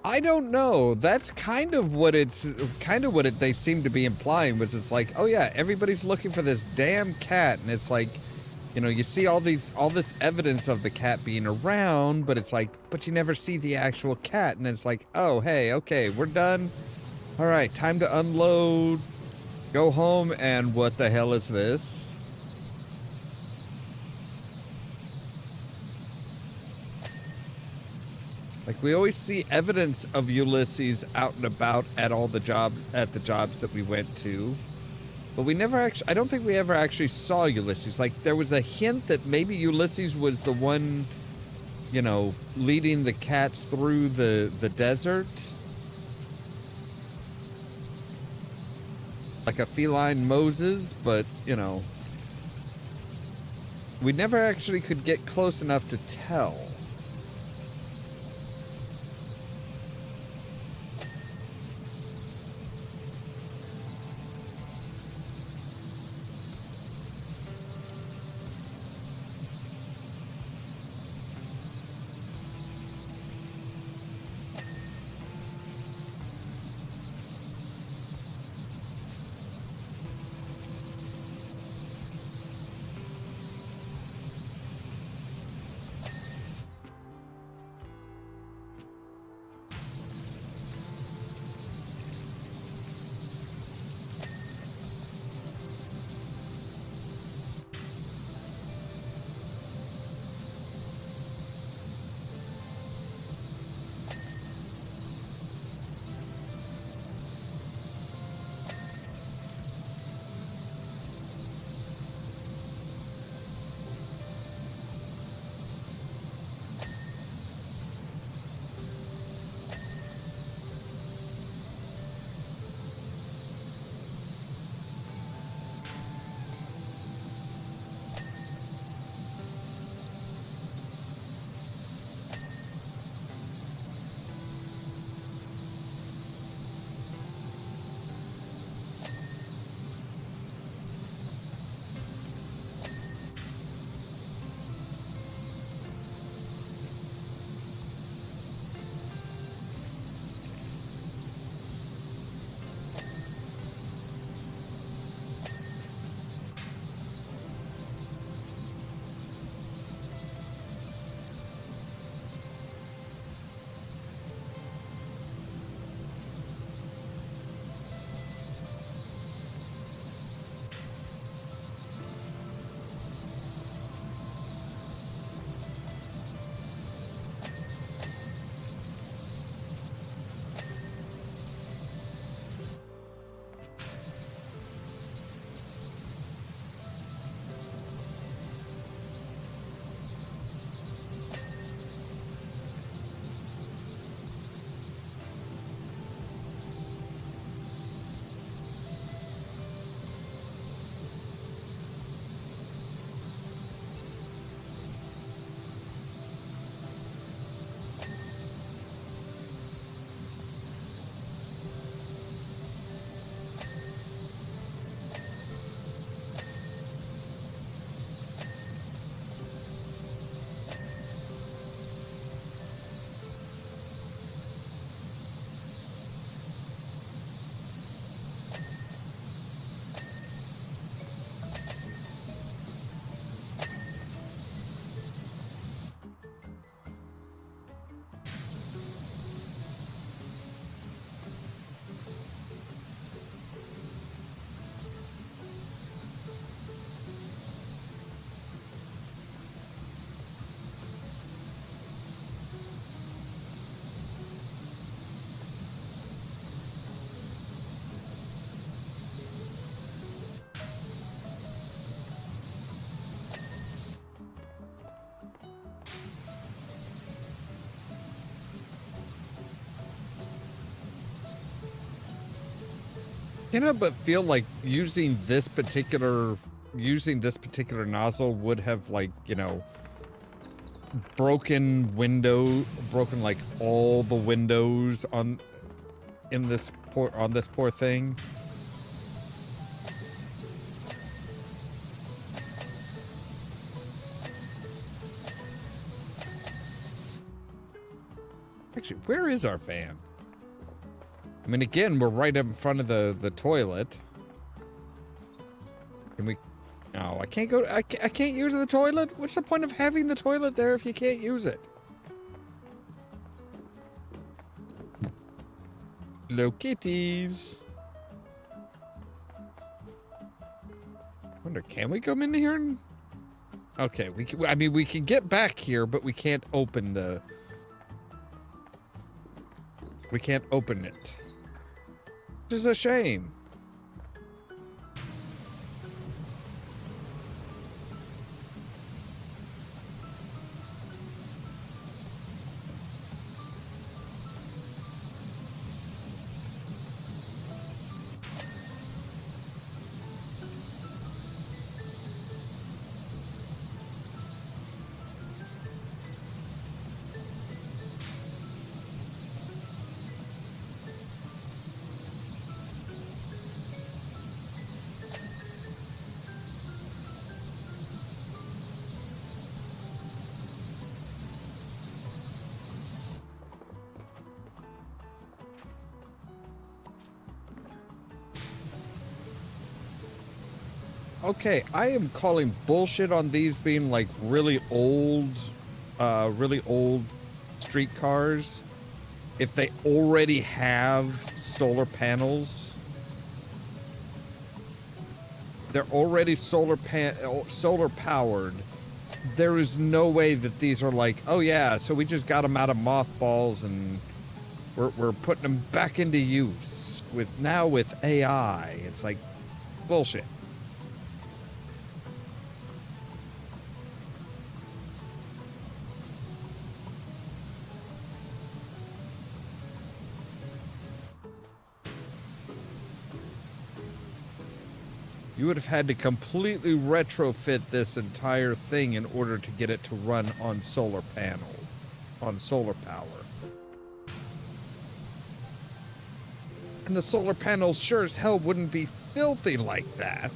I don't know. That's kind of what they seem to be implying, was it's like, oh yeah, everybody's looking for this damn cat, and it's like, you know, you see all this evidence of the cat being around, but it's like, but you never see the actual cat, and then it's like, oh hey, okay, we're done. All right, time to unload, go home, and what the hell is this? Like, we always see evidence of Ulysses out and about at all the jobs that we went to. But we never actually, I don't think we ever actually saw Ulysses. Like, there was a hint that maybe Ulysses was the one, you know, leading the cats through the desert. Like a feline Moses, but, you know, we never actually could get close enough to tell. can't help but feel like using this particular nozzle would have, like, you know, broken like all the windows on this poor thing. Actually, where is our fan? I mean, again, we're right in front of the toilet. Can we? No, I can't go. I can't use the toilet. What's the point of having the toilet there if you can't use it? Hello, kitties. Wonder, can we come in here? Okay, we can. I mean, we can get back here, but we can't open the. We can't open it. Which is a shame. Okay, I am calling bullshit on these being like really old streetcars. If they already have solar panels, they're already solar powered. There is no way that these are like, oh yeah, so we just got them out of mothballs and we're putting them back into use with AI. It's like bullshit. You would have had to completely retrofit this entire thing in order to get it to run on solar power. And the solar panels sure as hell wouldn't be filthy like that.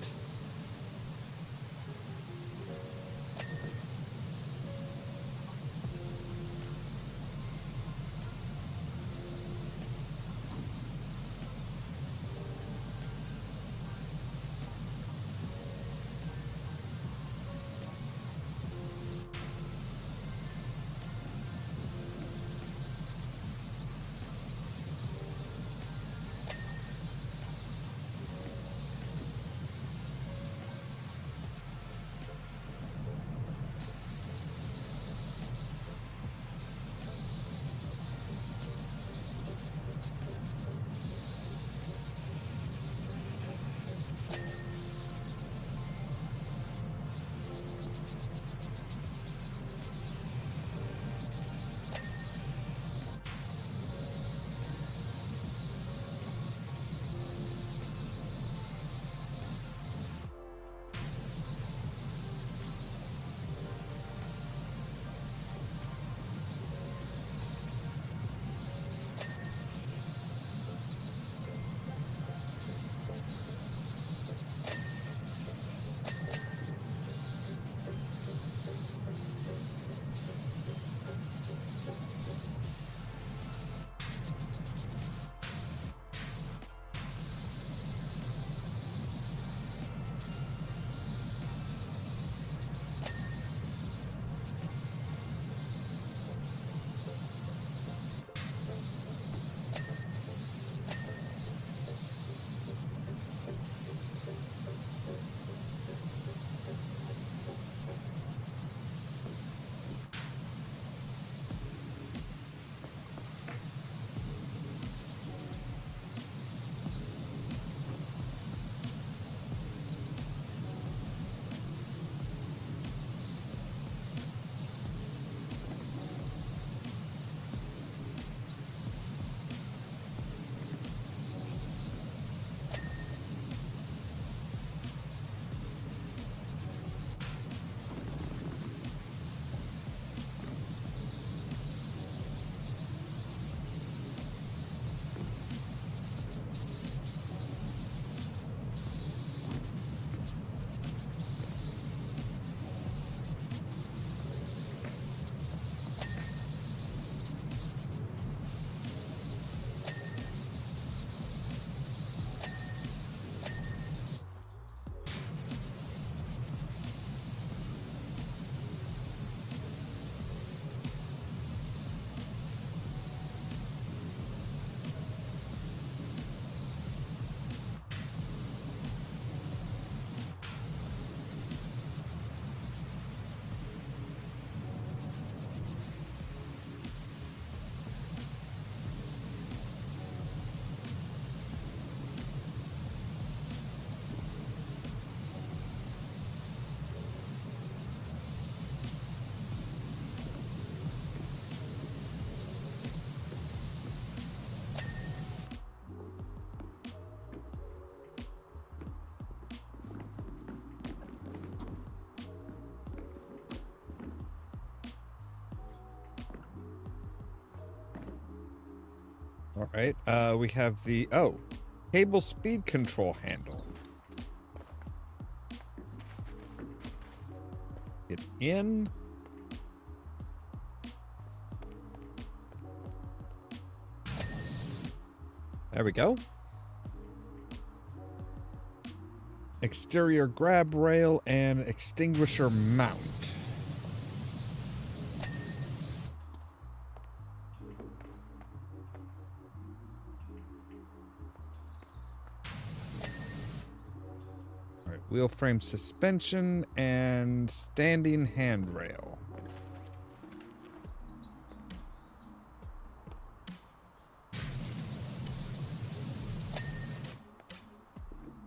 All right. We have the cable speed control handle. Get in. There we go. Exterior grab rail and extinguisher mount. All right, wheel frame suspension and standing handrail.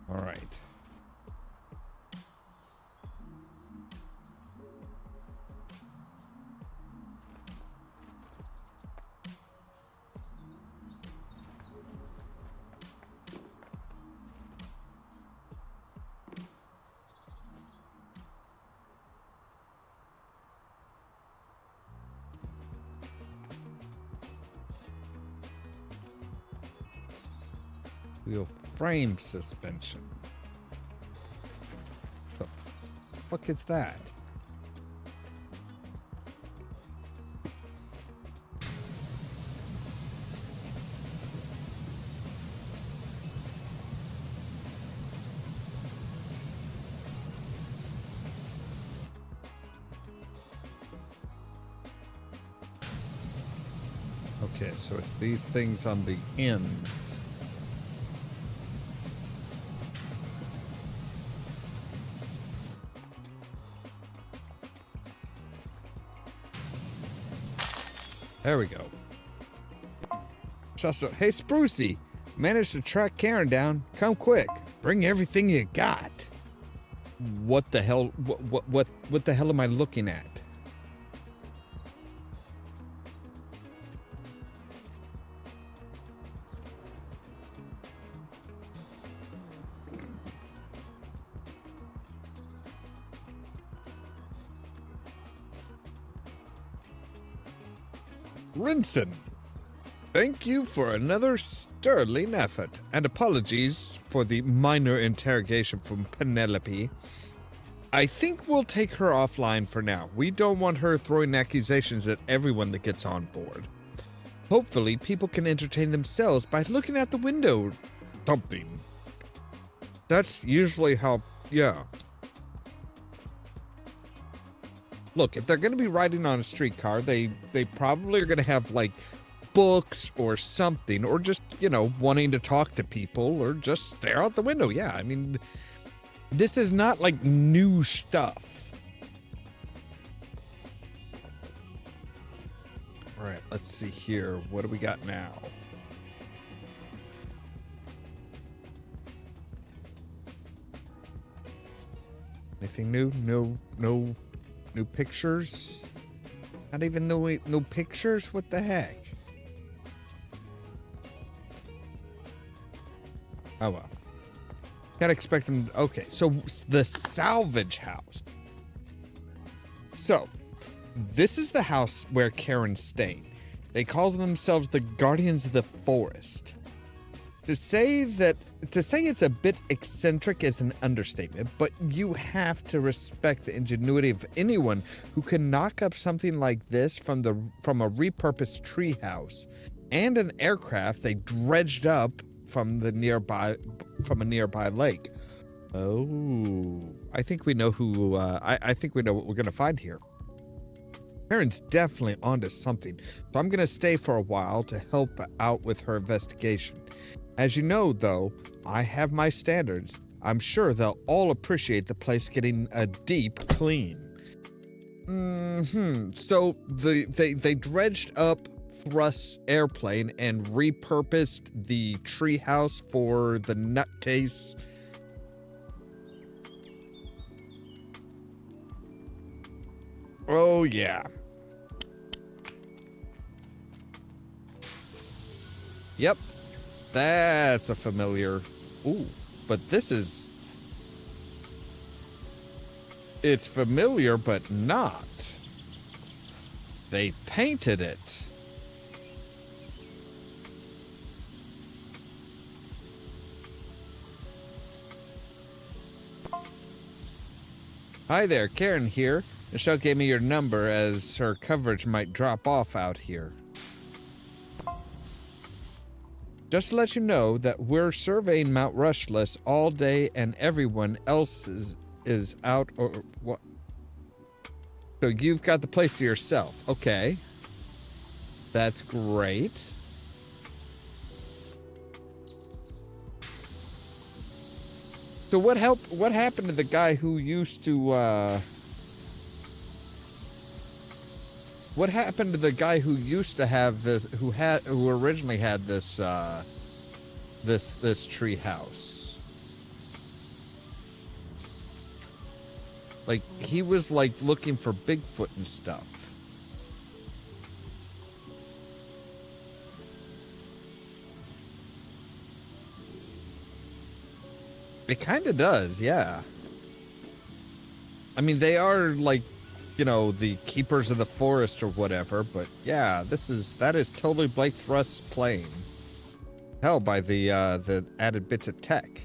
All right. Wheel frame suspension. The fuck is that? Okay, so it's these things on the ends. There we go. Hey, Sprucey, managed to track Karen down. Come quick. Bring everything you got. What the hell? What the hell am I looking at? Rinson, thank you for another sterling effort, and apologies for the minor interrogation from Penelope. I think we'll take her offline for now. We don't want her throwing accusations at everyone that gets on board. Hopefully, people can entertain themselves by looking out the window. Something. That's usually how, yeah. Look, if they're going to be riding on a streetcar, they probably are going to have, like, books or something, or just, you know, wanting to talk to people, or just stare out the window. Yeah, I mean, this is not, like, new stuff. All right, let's see here. What do we got now? Anything new? No new pictures? Not even no pictures? What the heck? Oh well. Can't expect them. Okay, so the salvage house. So, this is the house where Karen's staying. They call themselves the Guardians of the Forest. To say it's a bit eccentric is an understatement, but you have to respect the ingenuity of anyone who can knock up something like this from a repurposed treehouse and an aircraft they dredged up from a nearby lake. Oh, I think we know who. I think we know what we're gonna find here. Karen's definitely onto something, so I'm gonna stay for a while to help out with her investigation. As you know, though, I have my standards. I'm sure they'll all appreciate the place getting a deep clean. So they dredged up Thrust's airplane and repurposed the treehouse for the nutcase. Oh yeah. Yep. That's a familiar. Ooh, but this is. It's familiar, but not. They painted it. Hi there, Karen here. Michelle gave me your number as her coverage might drop off out here. Just to let you know that we're surveying Mount Rushless all day and everyone else is out or what? So you've got the place to yourself. Okay. That's great. So what happened to the guy who used to what happened to the guy who used to have this who originally had this this tree house? Like he was like looking for Bigfoot and stuff. It kind of does, yeah. I mean, they are like, you know, the keepers of the forest or whatever, but yeah, that is totally Blake Thrust's playing. Hell, by the added bits of tech.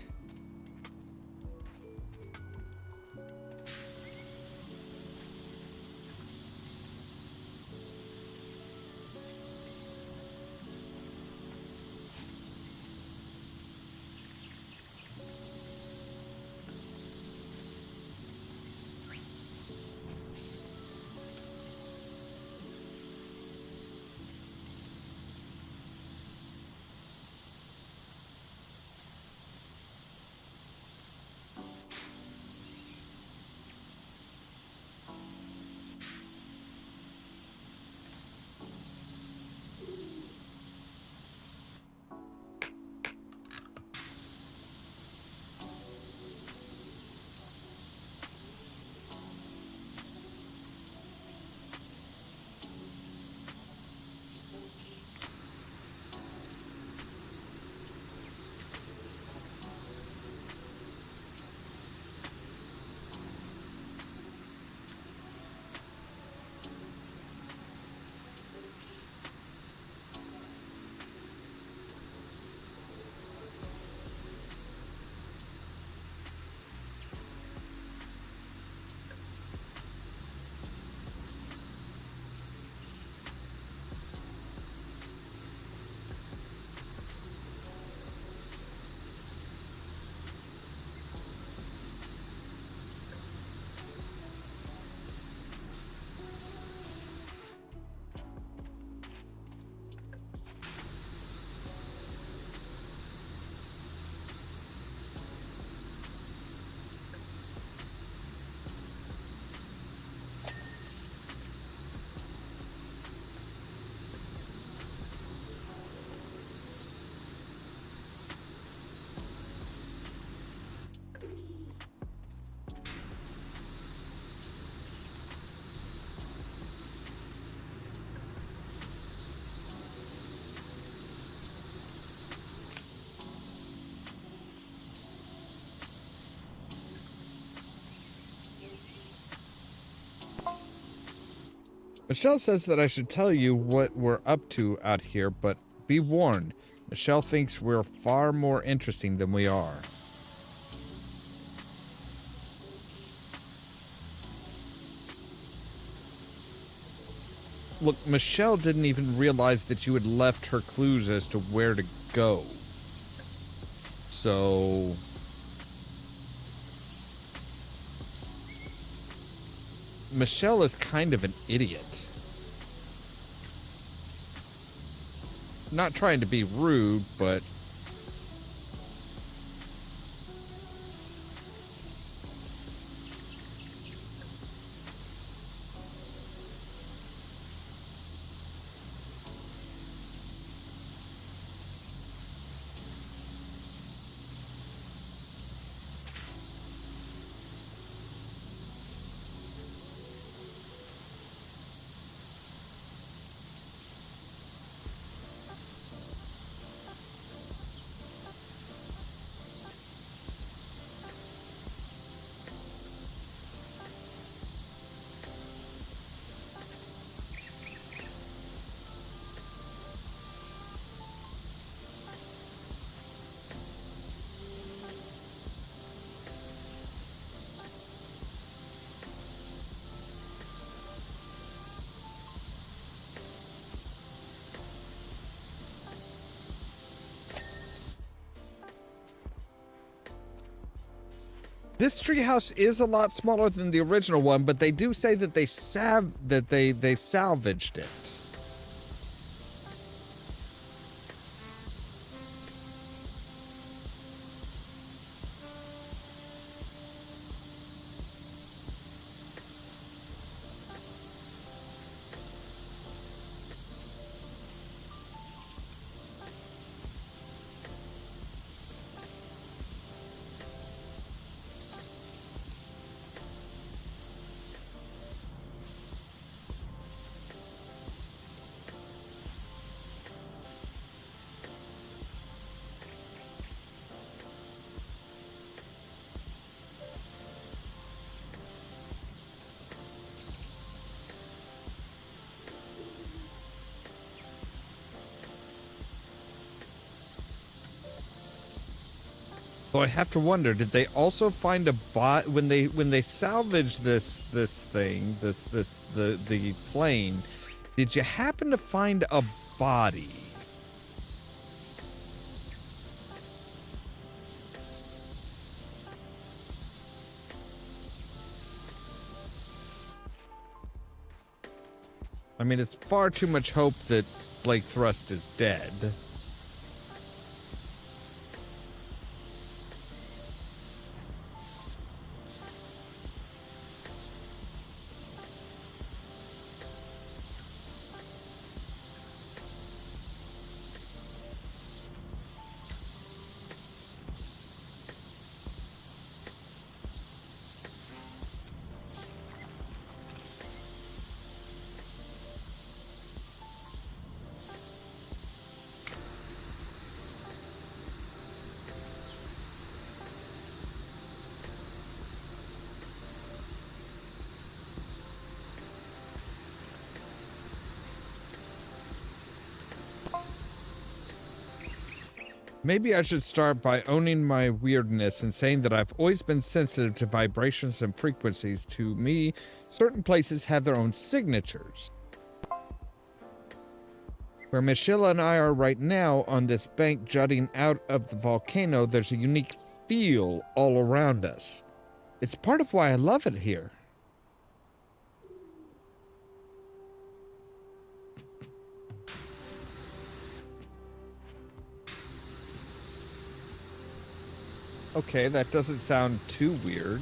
Michelle says that I should tell you what we're up to out here, but be warned, Michelle thinks we're far more interesting than we are. Look, Michelle didn't even realize that you had left her clues as to where to go. So... Michelle is kind of an idiot. Not trying to be rude, but... This treehouse is a lot smaller than the original one, but they do say that they salvaged it. So I have to wonder, did they also find a bot when they salvaged the plane? Did you happen to find a body? I mean, it's far too much hope that Blake Thrust is dead. Maybe I should start by owning my weirdness and saying that I've always been sensitive to vibrations and frequencies. To me, certain places have their own signatures. Where Michelle and I are right now, on this bank jutting out of the volcano, there's a unique feel all around us. It's part of why I love it here. Okay, that doesn't sound too weird.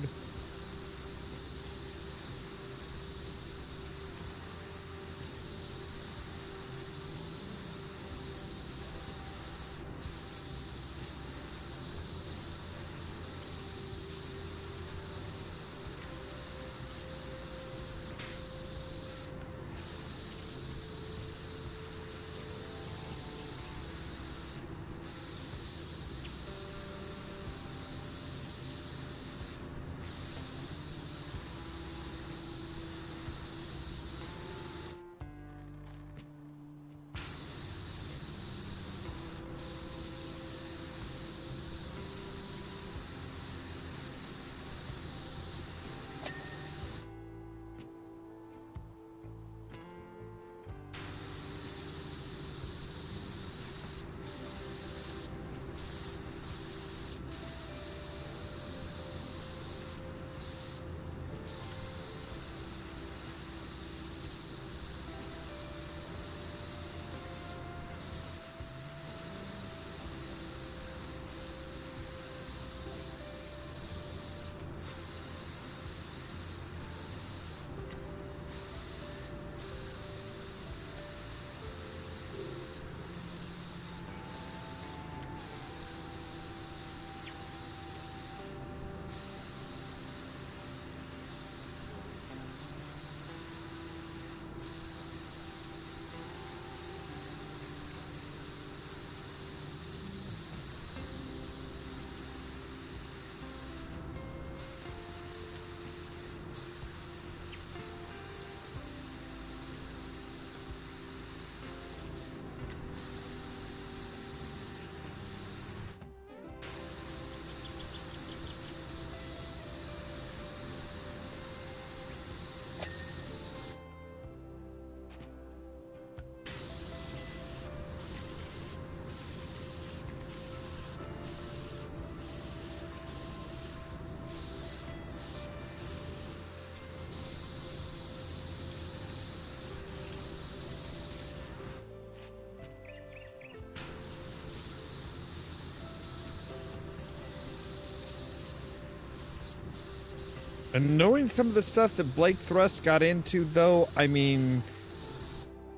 And knowing some of the stuff that Blake Thrust got into, though, I mean,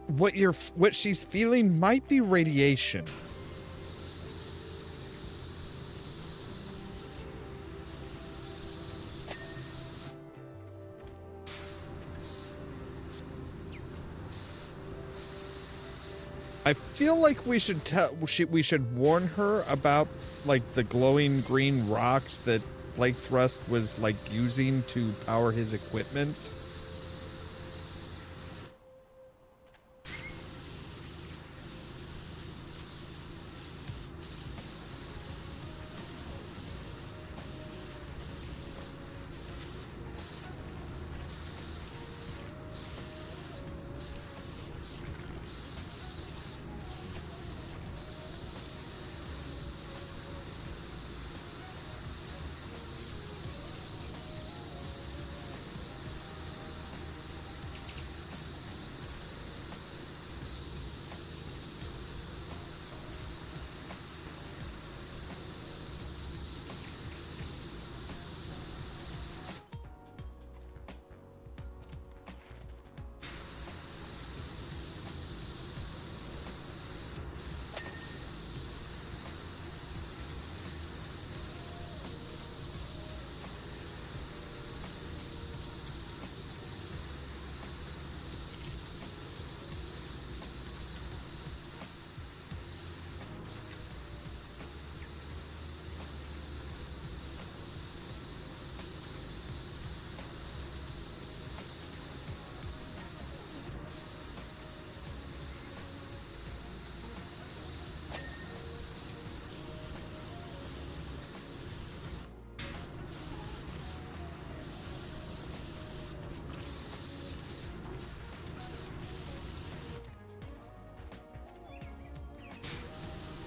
what she's feeling might be radiation. I feel like we should warn her about like the glowing green rocks that Blake Thrust was like using to power his equipment.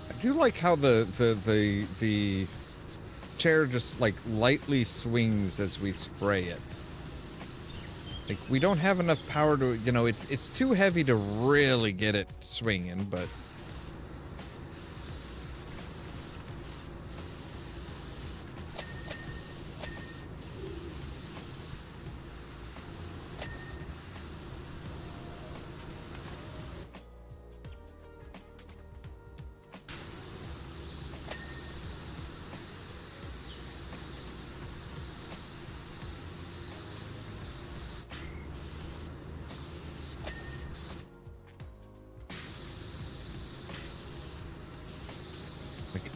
I do like how the chair just like lightly swings as we spray it. Like we don't have enough power to, you know, it's too heavy to really get it swinging, but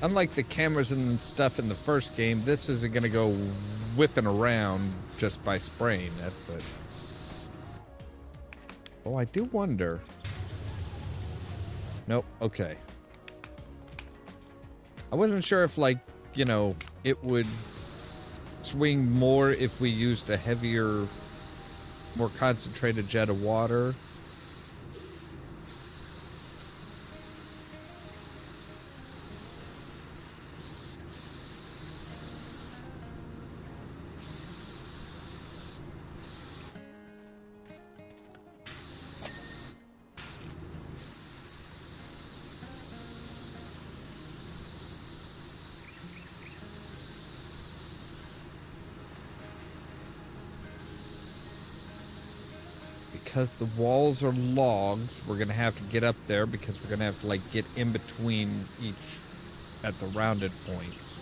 unlike the cameras and stuff in the first game, this isn't going to go whipping around just by spraying it, but... Oh, I do wonder... Nope, okay. I wasn't sure if, like, you know, it would swing more if we used a heavier, more concentrated jet of water. Because the walls are logs, we're going to have to get up there because we're going to have to, like, get in between each at the rounded points.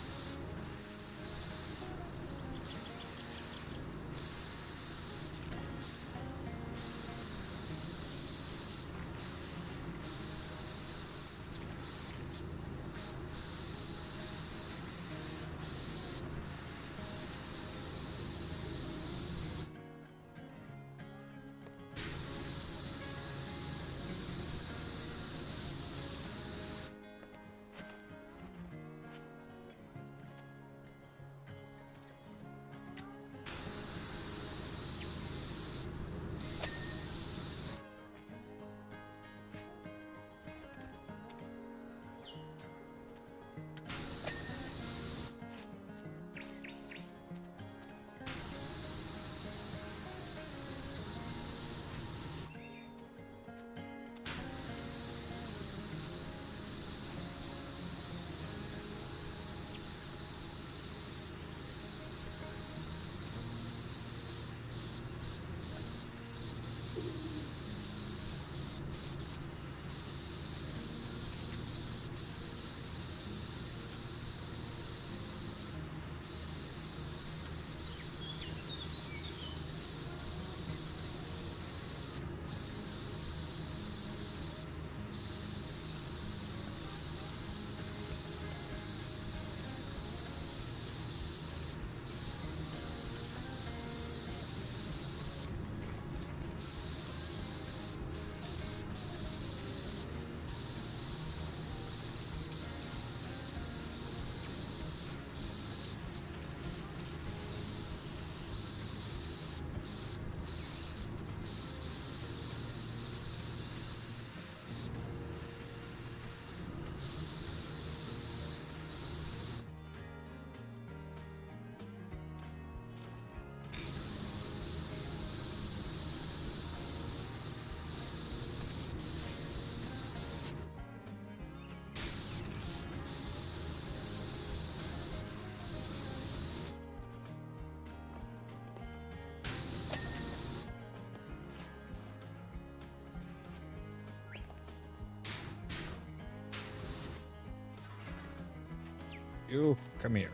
You come here.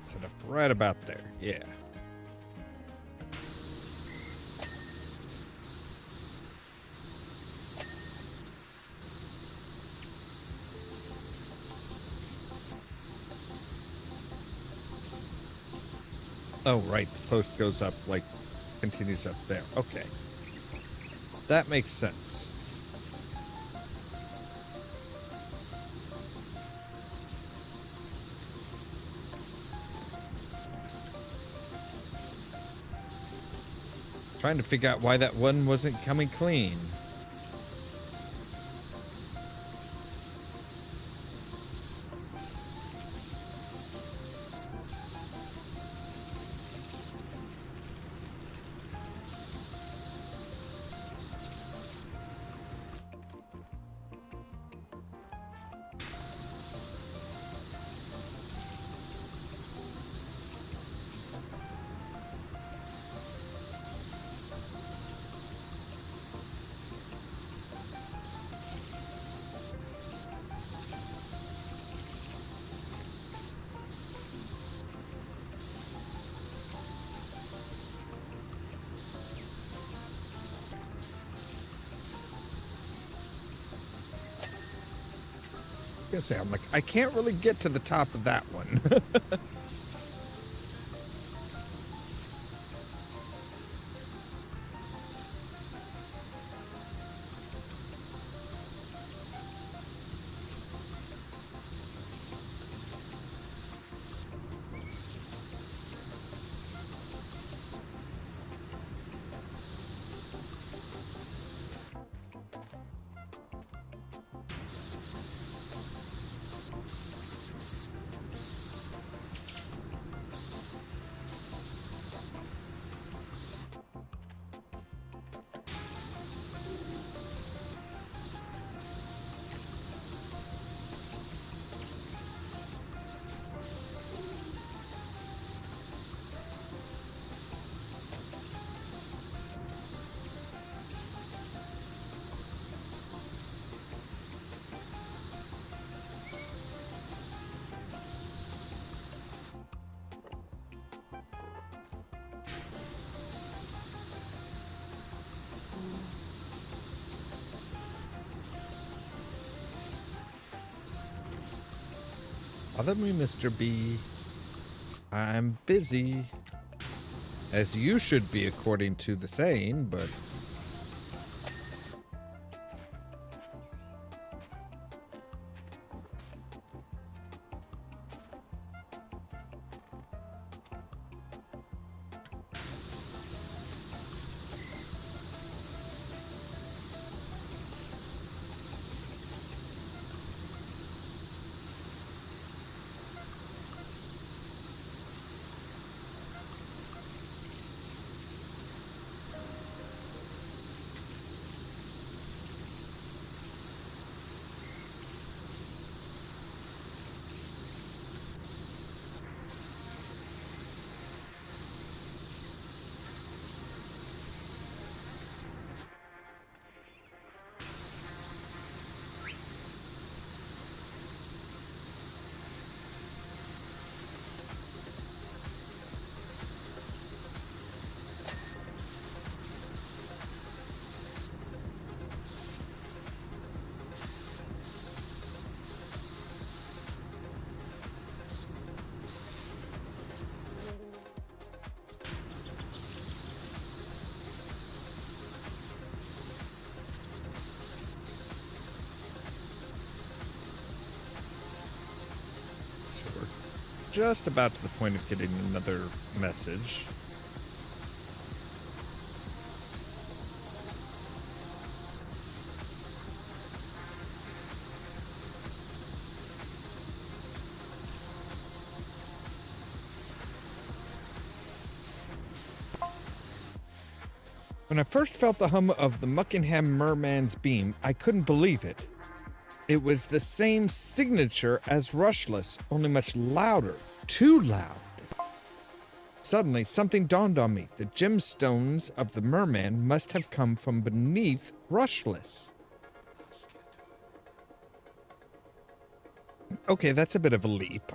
Set up right about there. Yeah. Oh, right. The post goes up, like, continues up there. Okay. That makes sense. Trying to figure out why that one wasn't coming clean. Gonna say, I'm like, I can't really get to the top of that one. Bother me, Mr. B. I'm busy. As you should be, according to the saying, but... Just about to the point of getting another message. When I first felt the hum of the Muckingham Merman's beam, I couldn't believe it. It was the same signature as Rushless, only much louder. Too loud. Suddenly, something dawned on me. The gemstones of the merman must have come from beneath Rushless. Okay, that's a bit of a leap.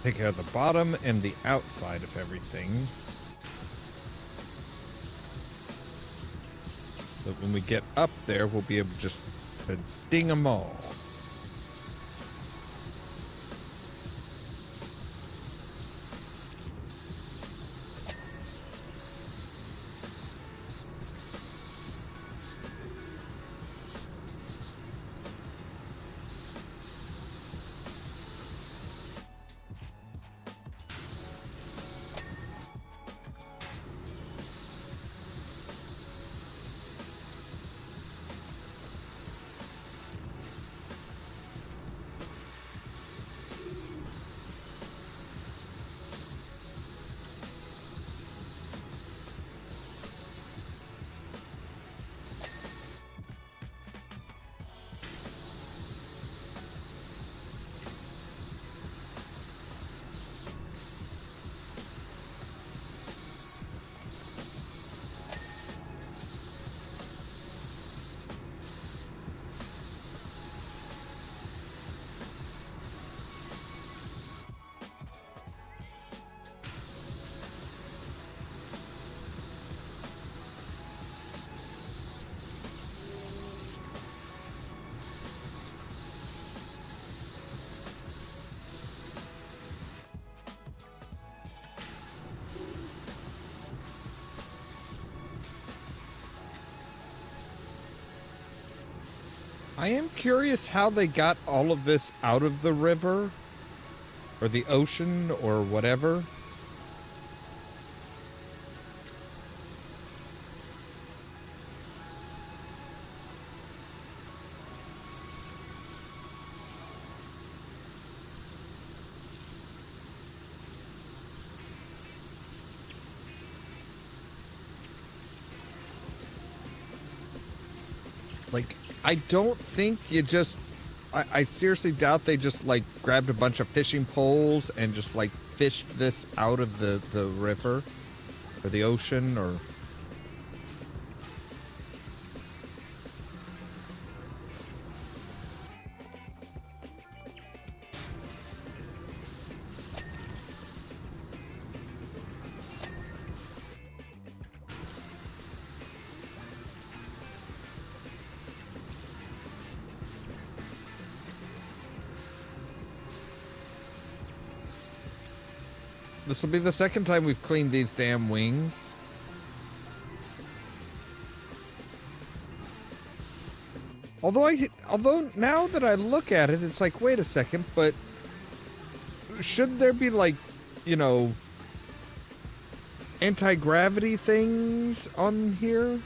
Take care of the bottom and the outside of everything. But when we get up there, we'll be able just to ding them all. I am curious how they got all of this out of the river or the ocean or whatever. Like, I don't think you just... I seriously doubt they just, like, grabbed a bunch of fishing poles and just, like, fished this out of the river or the ocean or... this will be the second time we've cleaned these damn wings. Although now that I look at it, it's like, wait a second, but shouldn't there be like, you know, anti-gravity things on here?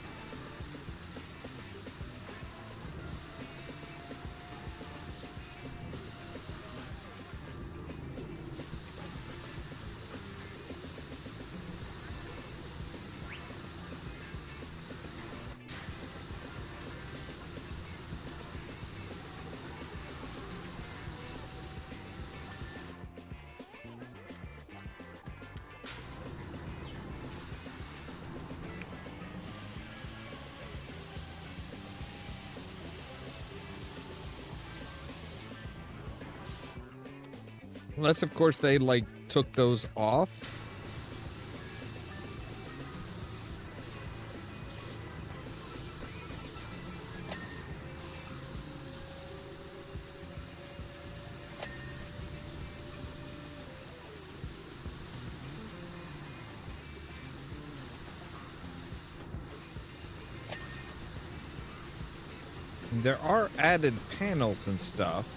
Unless, of course, they, like, took those off. There are added panels and stuff.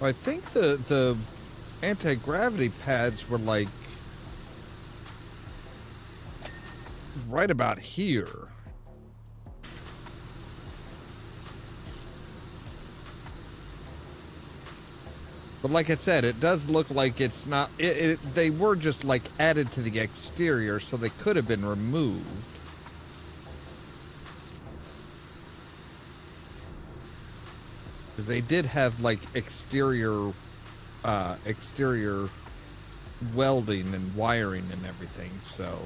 I think the anti-gravity pads were like right about here. But like I said, it does look like it's not, they were just like added to the exterior, so they could have been removed. Because they did have like exterior welding and wiring and everything, so.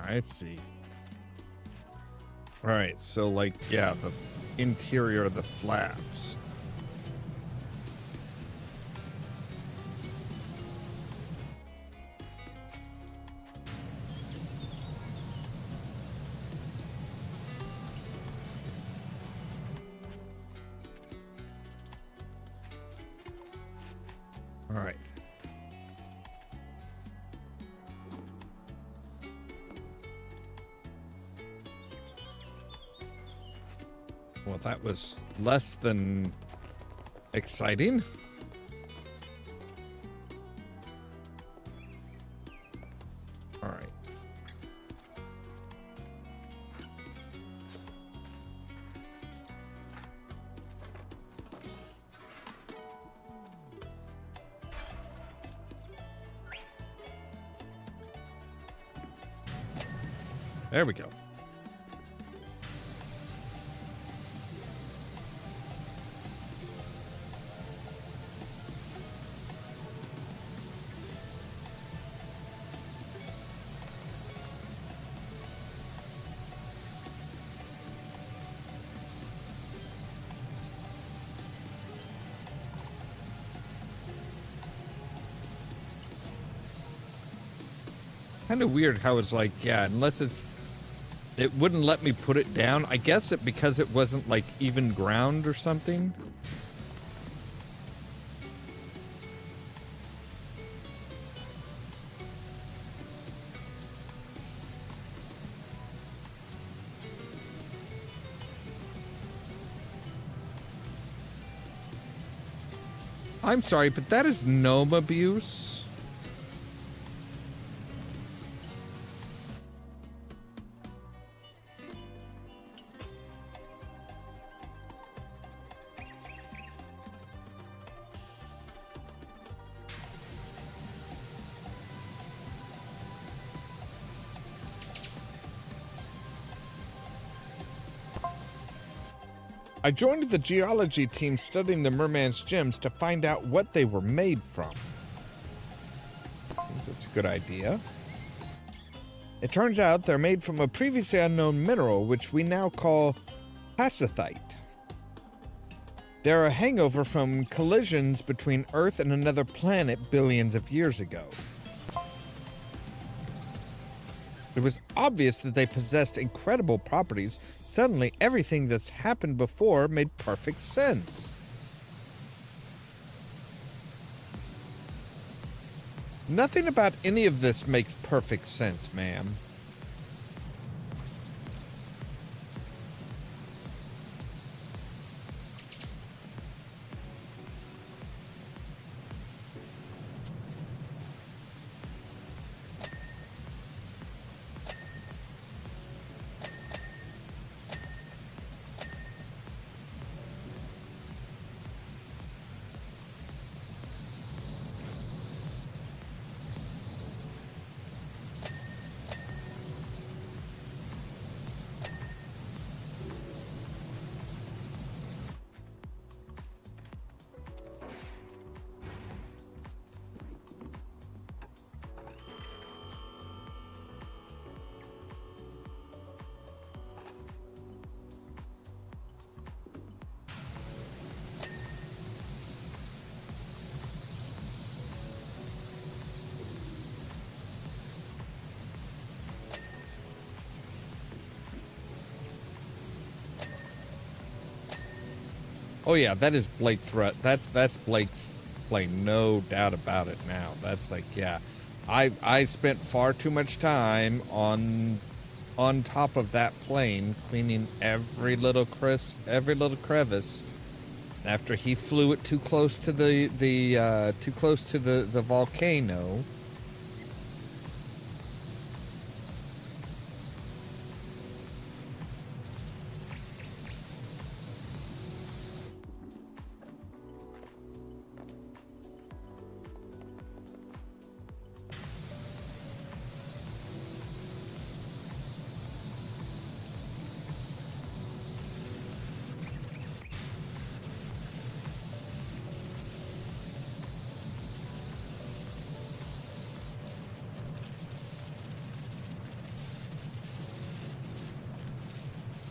I see. All right, so like, yeah, the interior of the flaps. All right. Well, that was less than exciting. All right. There we go. Kind of weird how it's like, yeah, unless it wouldn't let me put it down. I guess because it wasn't like even ground or something. I'm sorry, but that is gnome abuse. I joined the geology team studying the merman's gems to find out what they were made from. That's a good idea. It turns out they're made from a previously unknown mineral, which we now call pacithite. They're a hangover from collisions between Earth and another planet billions of years ago. It was obvious that they possessed incredible properties. Suddenly, everything that's happened before made perfect sense. Nothing about any of this makes perfect sense, ma'am. Oh yeah, that is Blake threat. That's Blake's play, no doubt about it now. That's like, yeah. I spent far too much time on top of that plane cleaning every little crevice after he flew it too close to the volcano.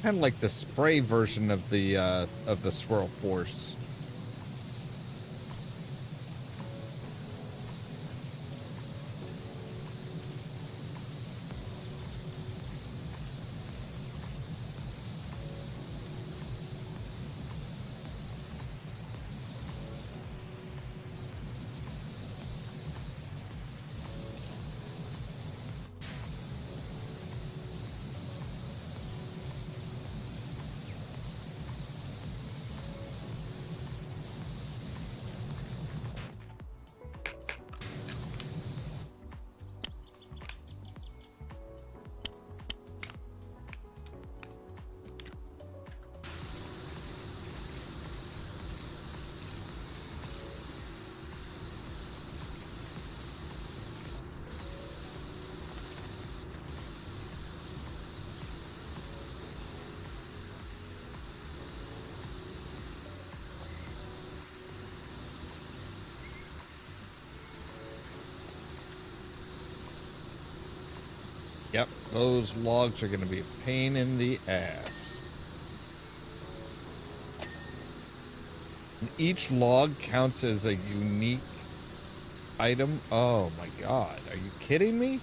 Kind of like the spray version of the swirl force. Yep, those logs are going to be a pain in the ass. And each log counts as a unique item. Oh my god, are you kidding me?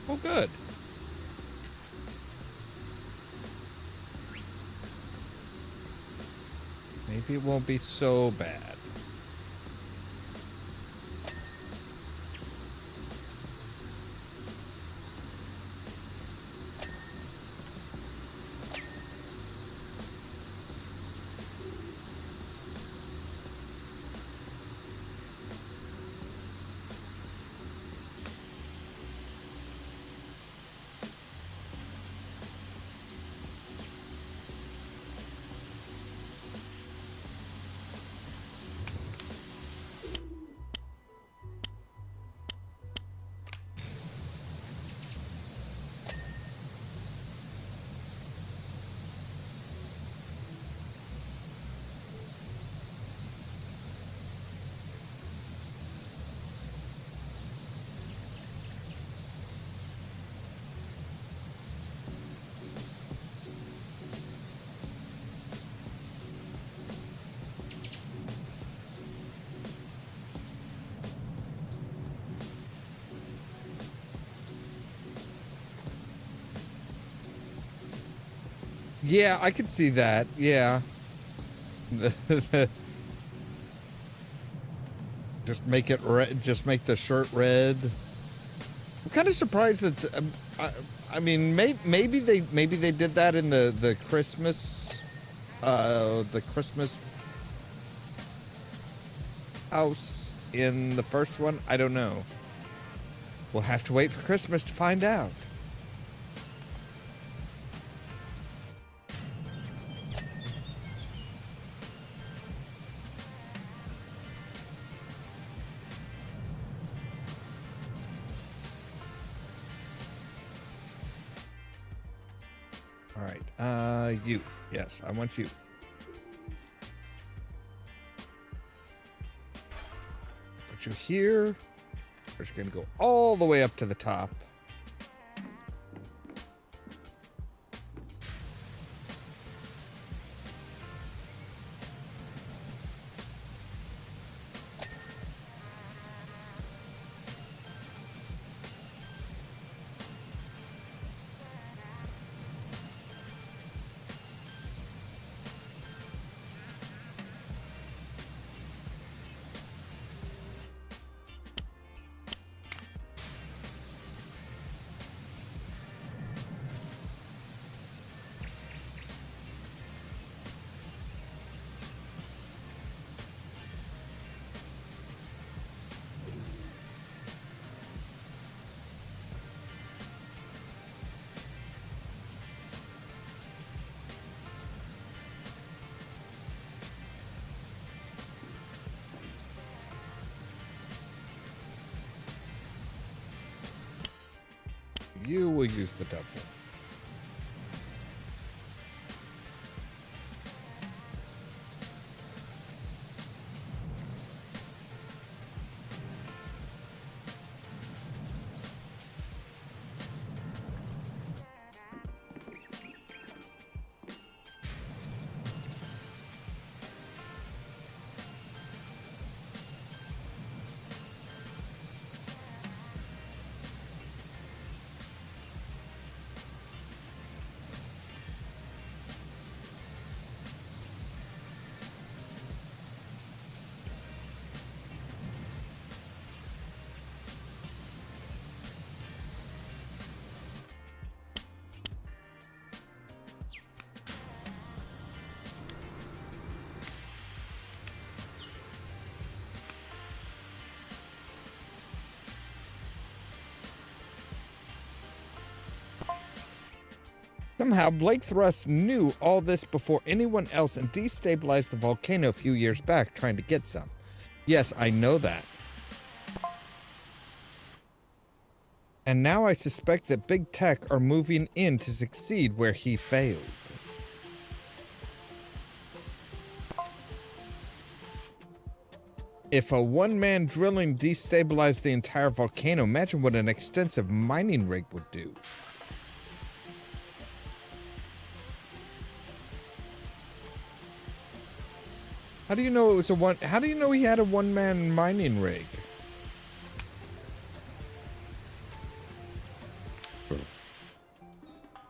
Oh, good. Maybe it won't be so bad. Yeah, I could see that. Yeah. Just make it red. Just make the shirt red. I'm kind of surprised that. I mean, maybe they did that in the Christmas, the Christmas house in the first one. I don't know. We'll have to wait for Christmas to find out. All right. You. Yes, I want you. Put you here. We're just going to go all the way up to the top. You will use the double. Somehow, Blake Thrust knew all this before anyone else and destabilized the volcano a few years back trying to get some. Yes, I know that. And now I suspect that big tech are moving in to succeed where he failed. If a one-man drilling destabilized the entire volcano, imagine what an extensive mining rig would do. How do you know it was how do you know he had a one-man mining rig?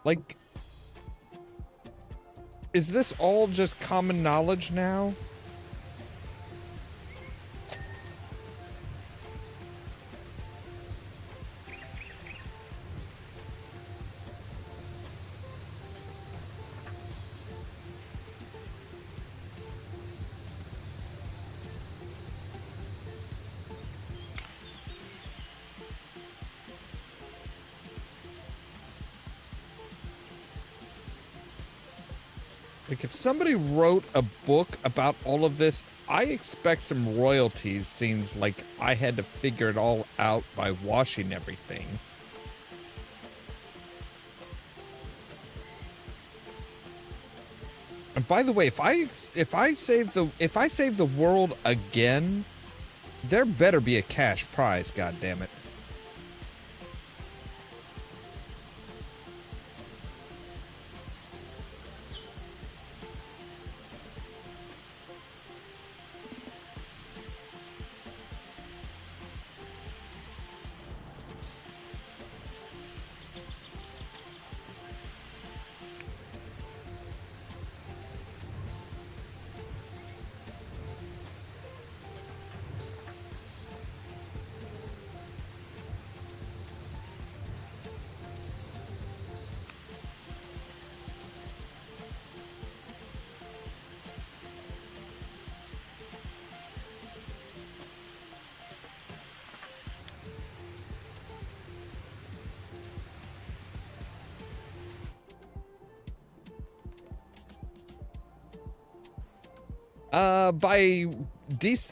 Like, is this all just common knowledge now? Like, if somebody wrote a book about all of this, I expect some royalties. Seems like I had to figure it all out by washing everything. And by the way, if I save the world again, there better be a cash prize, god damn it.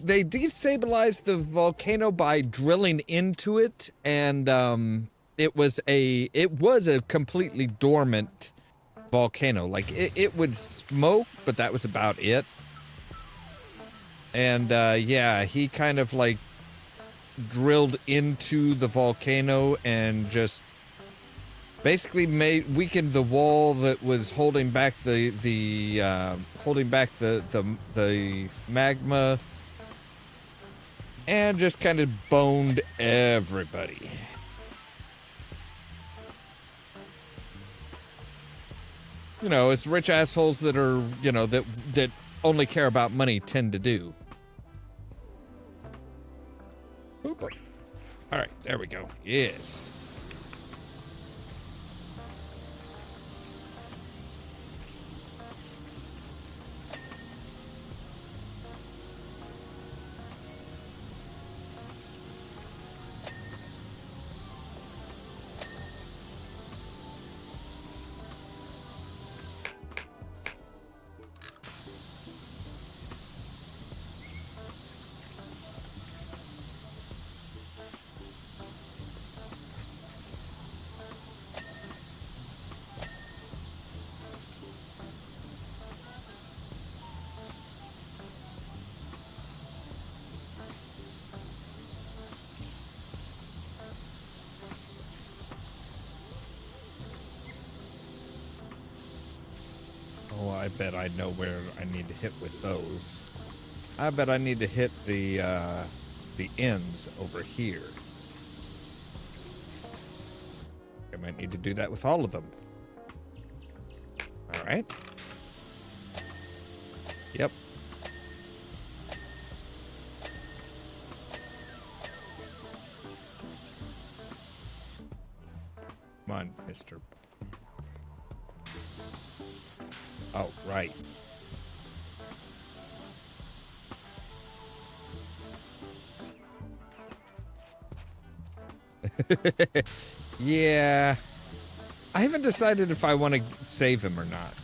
They destabilized the volcano by drilling into it, and it was a completely dormant volcano. Like it would smoke, but that was about it. And yeah, he kind of like drilled into the volcano and just basically weakened the wall that was holding back the magma, and just kind of boned everybody. You know, it's rich assholes that are, you know, that only care about money tend to do. Oop. All right, there we go. Yes. Oh, I bet I know where I need to hit with those. I bet I need to hit the ends over here. I might need to do that with all of them. All right. Yep. Come on, mister. Oh, right. Yeah. I haven't decided if I want to save him or not.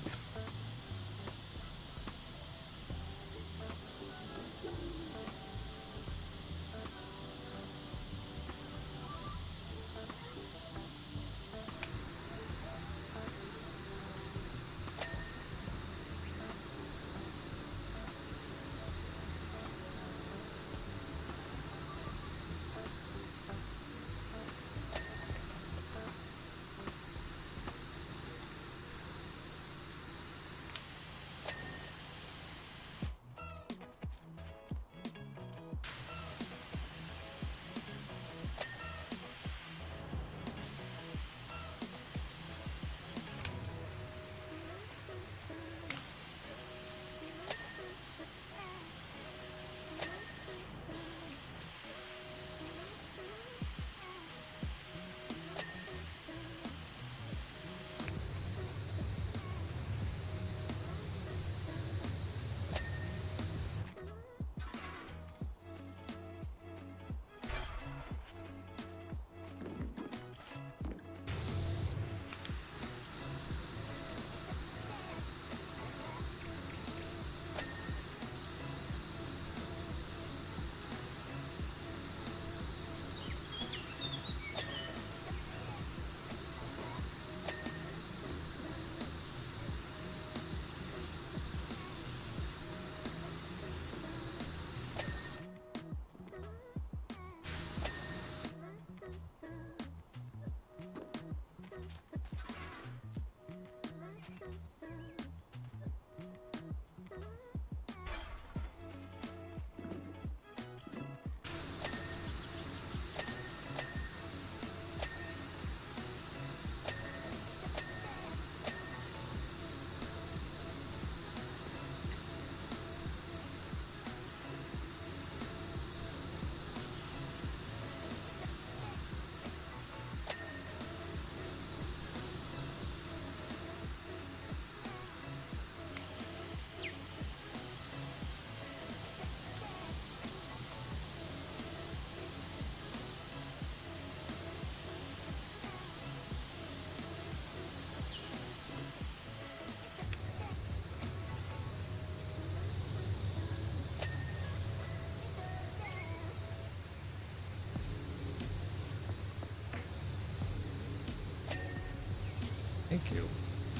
Thank you.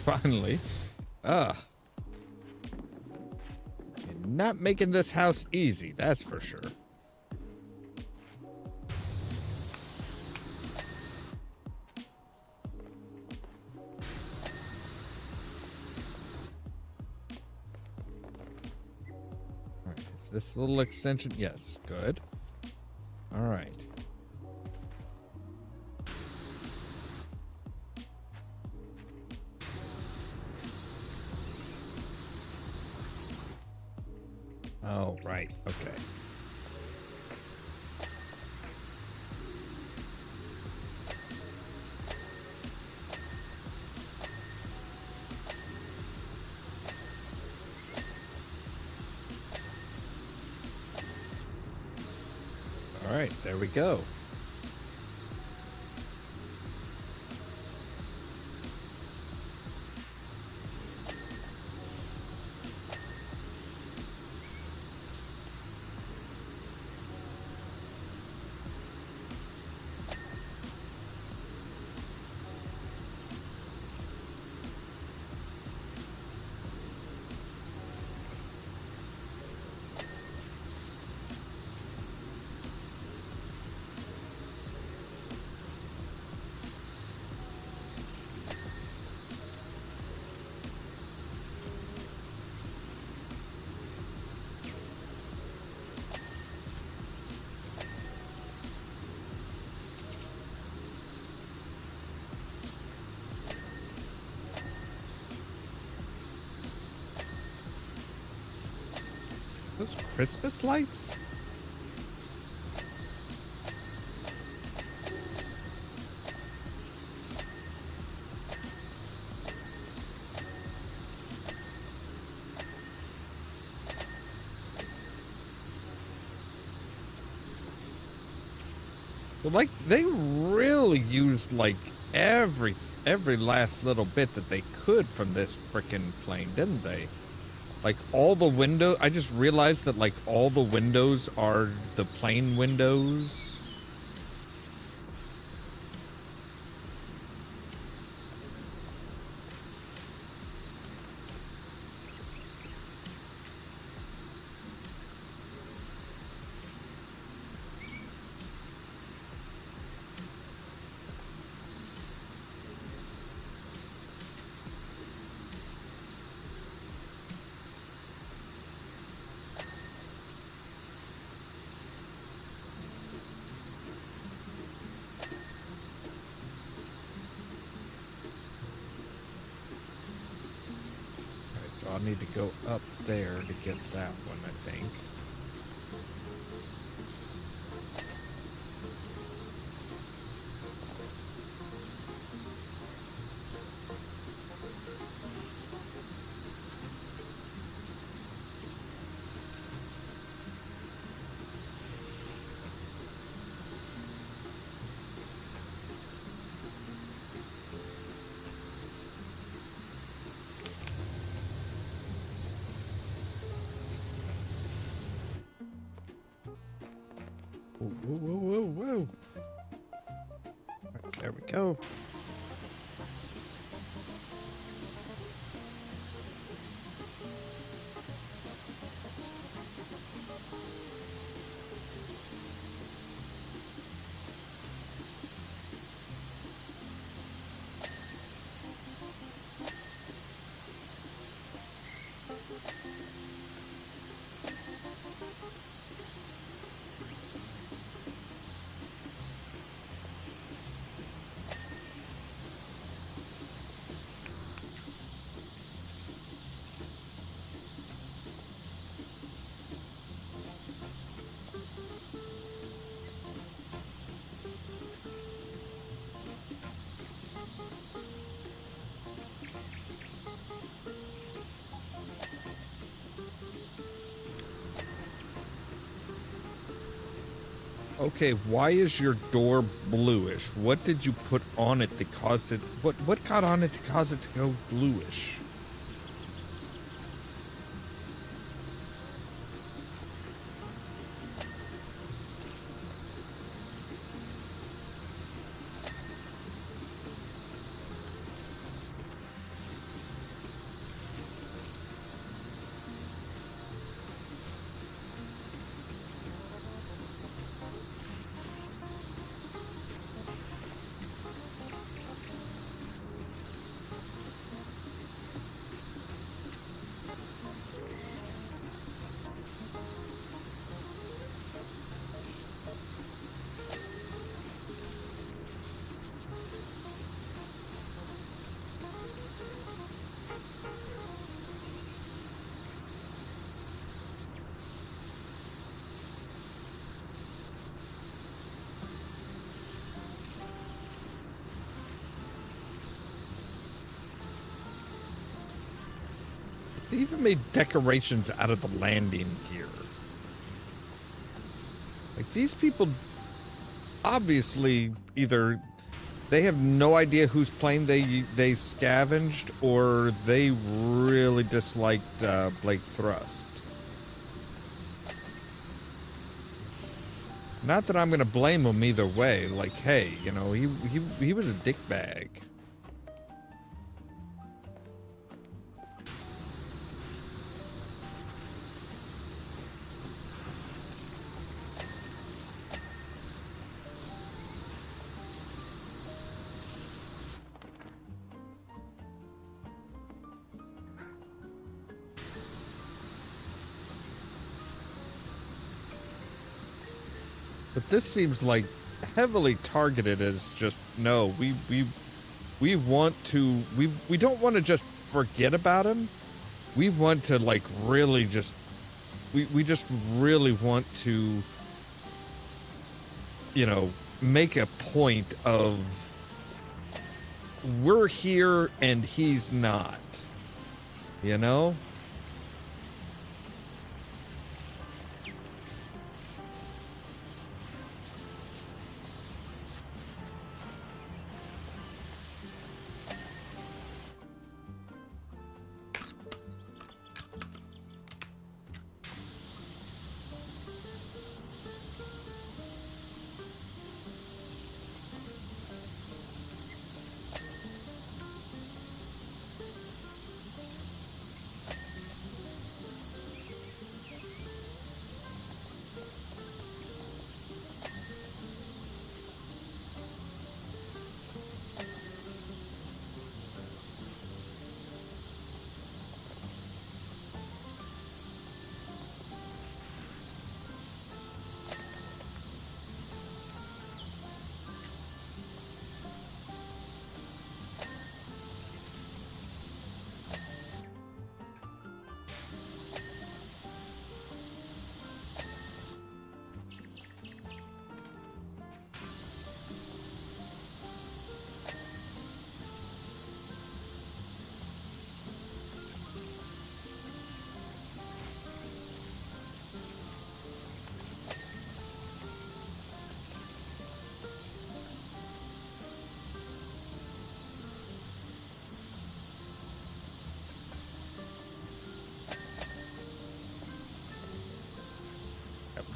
Finally. You're not making this house easy, that's for sure. Alright, is this little extension? Yes, good. Alright. Oh, right. Okay. All right, there we go. Those Christmas lights? But like, they really used like everything. every last little bit that they could from this frickin' plane, didn't they? Like, all the window, I just realized that, like, all the windows are the plane windows. So I'll need to go up there to get that one, I think. Whoa, whoa, whoa, whoa, whoa. Right, there we go. Okay, why is your door bluish? What did you put on it that caused it? What got on it to cause it to go bluish? They even made decorations out of the landing gear. Like, these people obviously either they have no idea whose plane they scavenged, or they really disliked Blake Thrust. Not that I'm gonna blame him either way. Like, hey, you know, he was a dickbag. But this seems like heavily targeted as just, no, we want to, we don't want to just forget about him. We want to, like, really just, we just really want to, you know, make a point of, we're here and he's not, you know?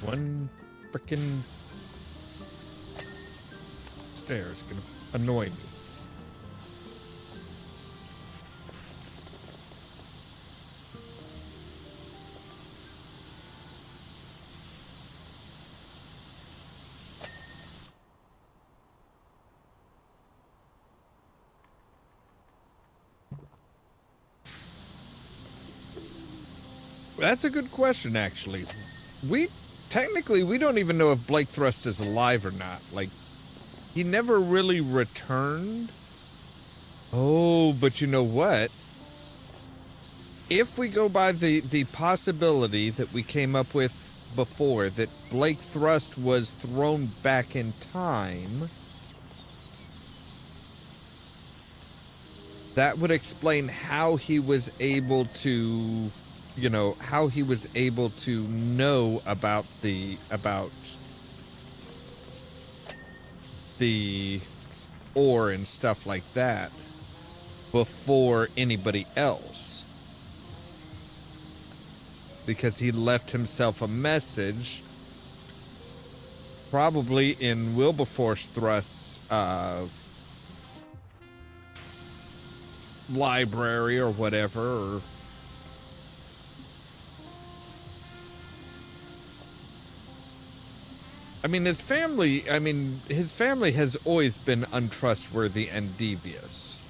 One frickin' stair is gonna annoy me. That's a good question, actually. Technically, we don't even know if Blake Thrust is alive or not. Like, he never really returned. Oh, but you know what? If we go by the possibility that we came up with before, that Blake Thrust was thrown back in time, that would explain how he was able to, you know, how he was able to know about the ore and stuff like that before anybody else. Because he left himself a message, probably in Wilberforce Thrust's library or whatever, or his family has always been untrustworthy and devious.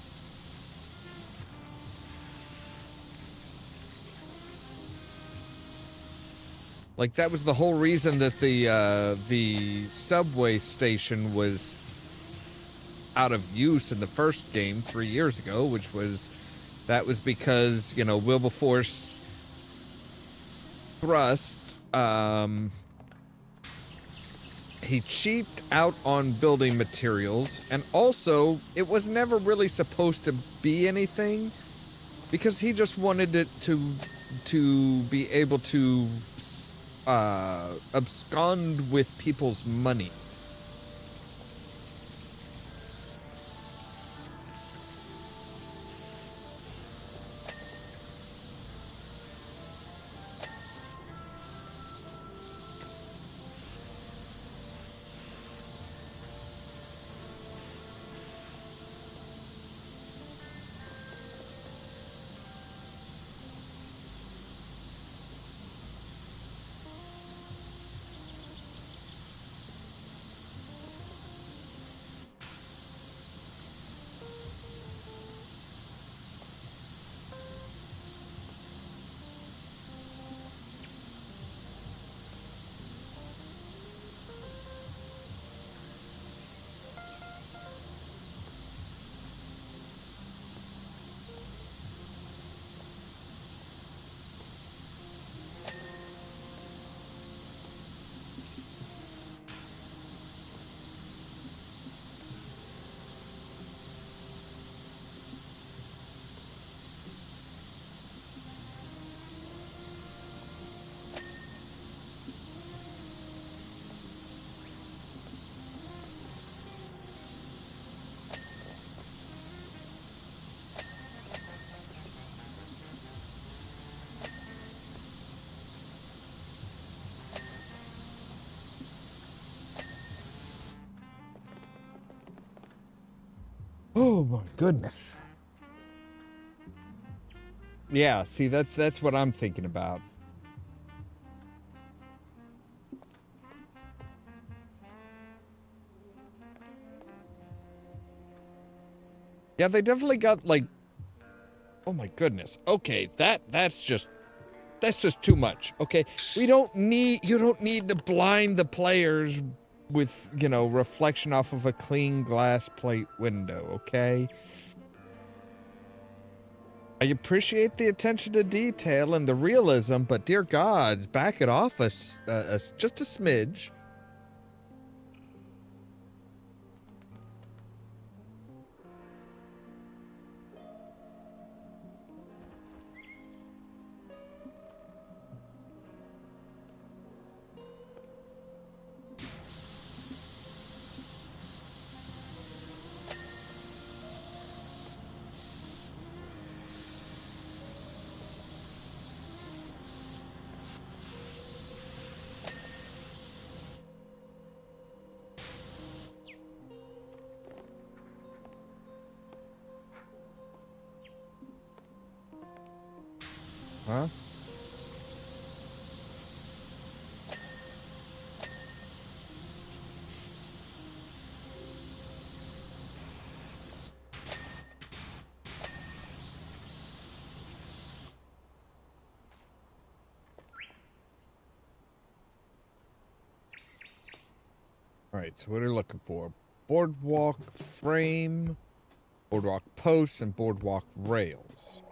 Like, that was the whole reason that the subway station was out of use in the first game 3 years ago, that was because, you know, Wilberforce Thrust, he cheaped out on building materials, and also it was never really supposed to be anything, because he just wanted it to be able to abscond with people's money. Oh my goodness. Yeah, see, that's what I'm thinking about. Yeah, they definitely got, like, oh my goodness. Okay, that's just too much. Okay, you don't need to blind the players with, you know, reflection off of a clean glass plate window, okay? I appreciate the attention to detail and the realism, but dear gods, back it off just a smidge. Huh? All right, so what are we looking for? Boardwalk frame, boardwalk posts, and boardwalk rails.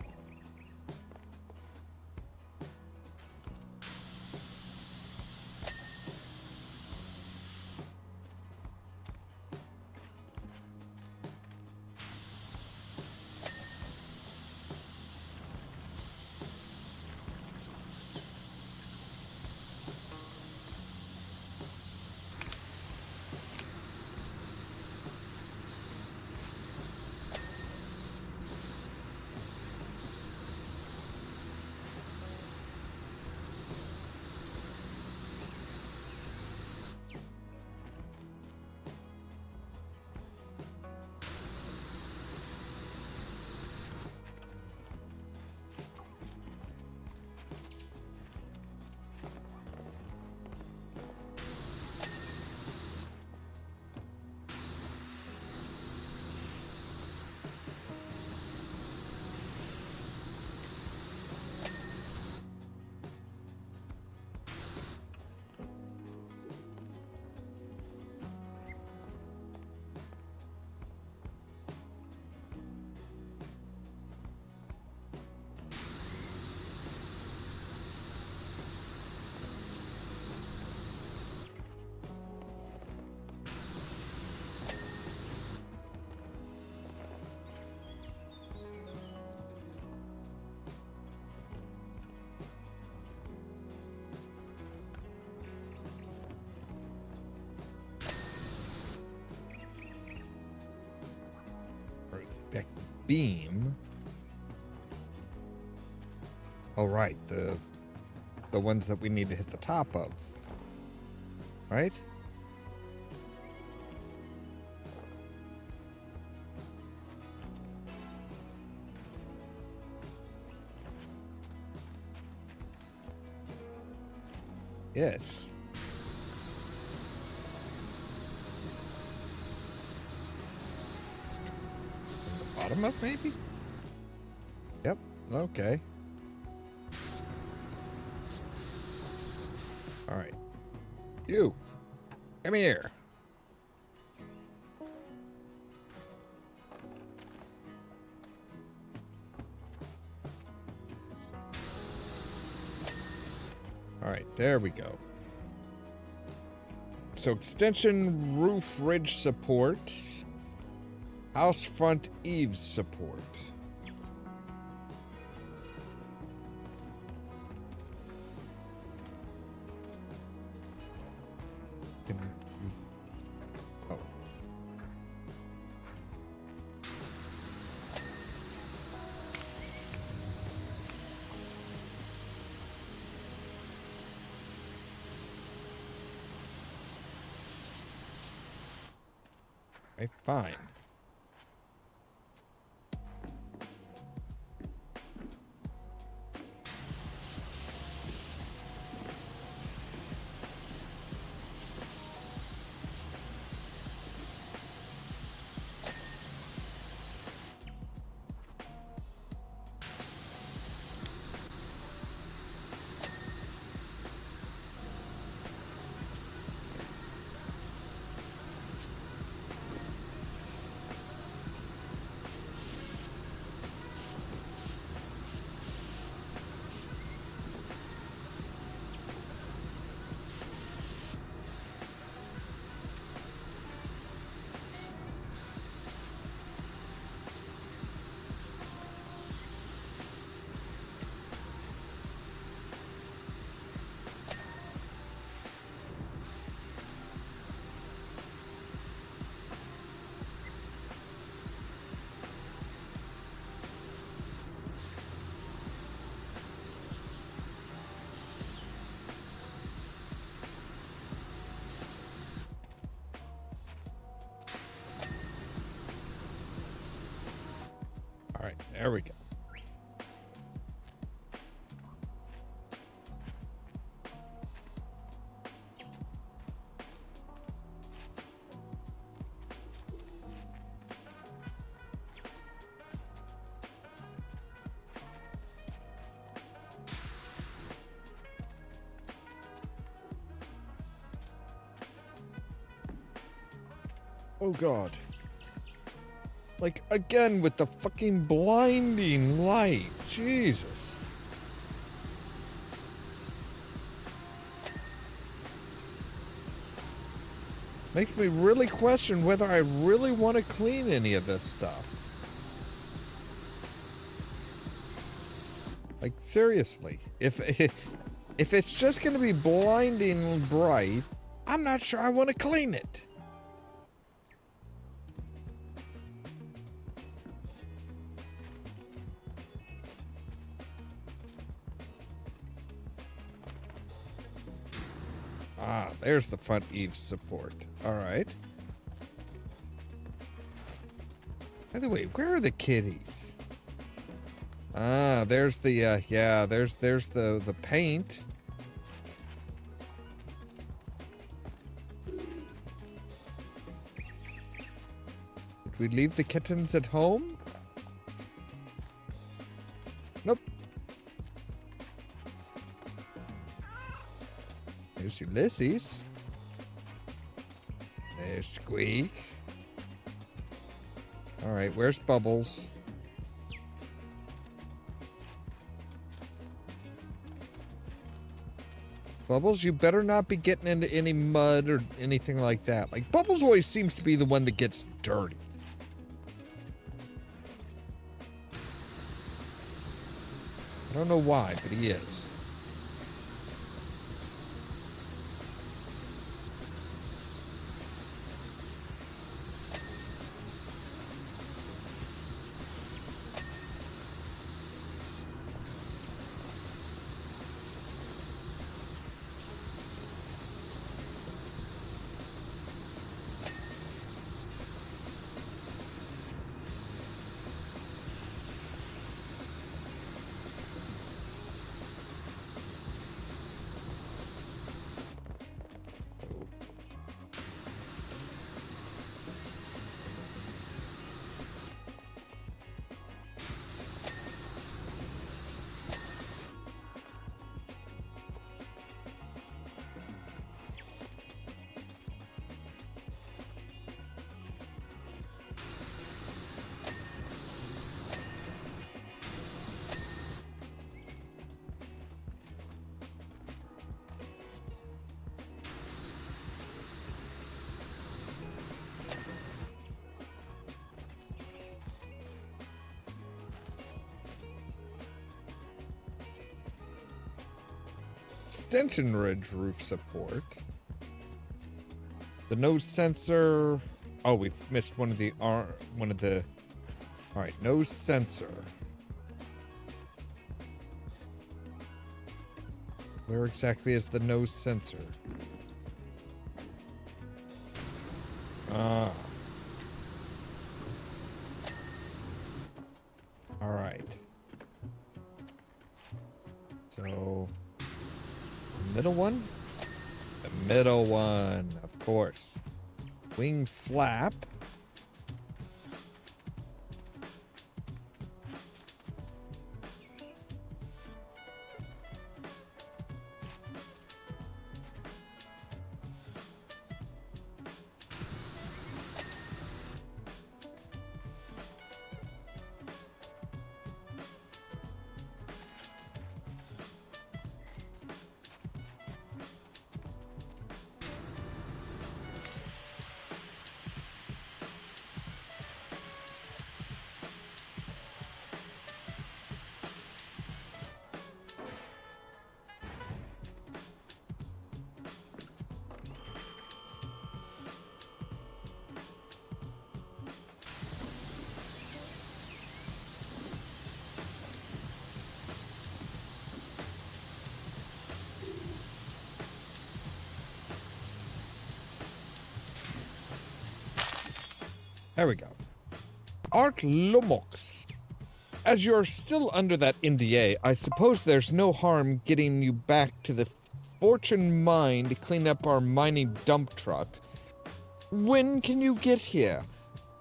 Deck beam. Oh, right, the ones that we need to hit the top of, right? Yes. Bottom up, maybe? Yep, okay. All right. You, come here. All right, there we go. So extension roof ridge support. House front eaves support. Oh. Okay, fine. All right, there we go. Oh god. Like, again with the fucking blinding light. Jesus. Makes me really question whether I really want to clean any of this stuff. Like, seriously. If it's just going to be blinding bright, I'm not sure I want to clean it. Ah, there's the front eaves support. All right. By the way, where are the kitties? Ah, there's the yeah, there's the paint. Did we leave the kittens at home? Nope. There's Ulysses. There's Squeak. All right, where's Bubbles? Bubbles, you better not be getting into any mud or anything like that. Like, Bubbles always seems to be the one that gets dirty. I don't know why, but he is. Extension ridge roof support. The nose sensor. Oh, we've missed one of the All right, nose sensor. Where exactly is the nose sensor? Ah. All right. So, middle one? The middle one, of course. Wing flap. There we go. Art Lomox. As you're still under that NDA, I suppose there's no harm getting you back to the Fortune Mine to clean up our mining dump truck. When can you get here?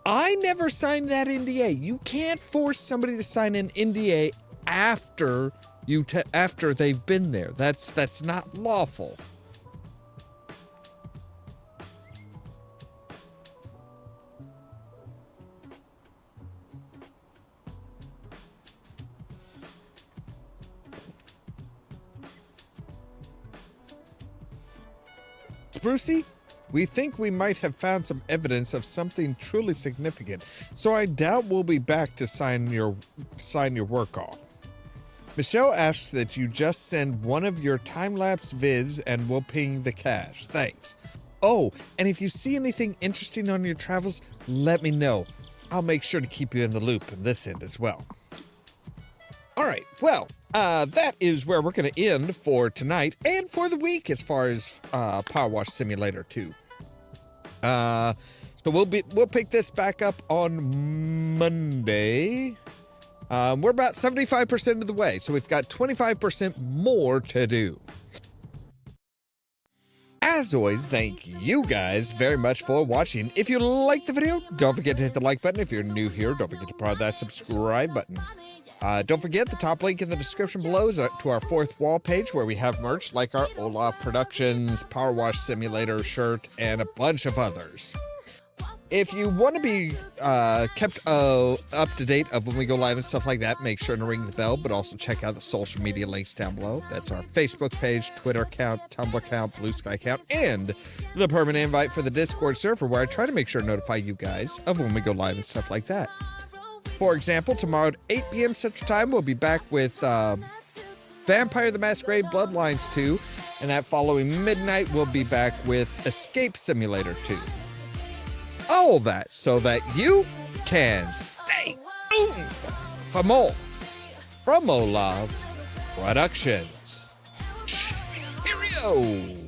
I never signed that NDA. You can't force somebody to sign an NDA after after they've been there. That's not lawful. Sprucey, we think we might have found some evidence of something truly significant, so I doubt we'll be back to sign your work off. Michelle asks that you just send one of your time-lapse vids and we'll ping the cache. Thanks. Oh, and if you see anything interesting on your travels, let me know. I'll make sure to keep you in the loop on this end as well. All right, well, that is where we're going to end for tonight and for the week as far as Powerwash Simulator 2. So we'll pick this back up on Monday. We're about 75% of the way, so we've got 25% more to do. As always, thank you guys very much for watching. If you liked the video, don't forget to hit the like button. If you're new here, don't forget to press that subscribe button. Don't forget the top link in the description below is to our fourth wall page where we have merch like our Ollamh Productions Powerwash Simulator shirt and a bunch of others. If you want to be kept up to date of when we go live and stuff like that, make sure to ring the bell, but also check out the social media links down below. That's our Facebook page, Twitter account, Tumblr account, Blue Sky account, and the permanent invite for the Discord server where I try to make sure to notify you guys of when we go live and stuff like that. For example, tomorrow at 8 p.m. Central Time, we'll be back with Vampire the Masquerade Bloodlines 2, and that following midnight, we'll be back with Escape Simulator 2. All that so that you can stay tuned for more from Ollamh Productions. Cheerio!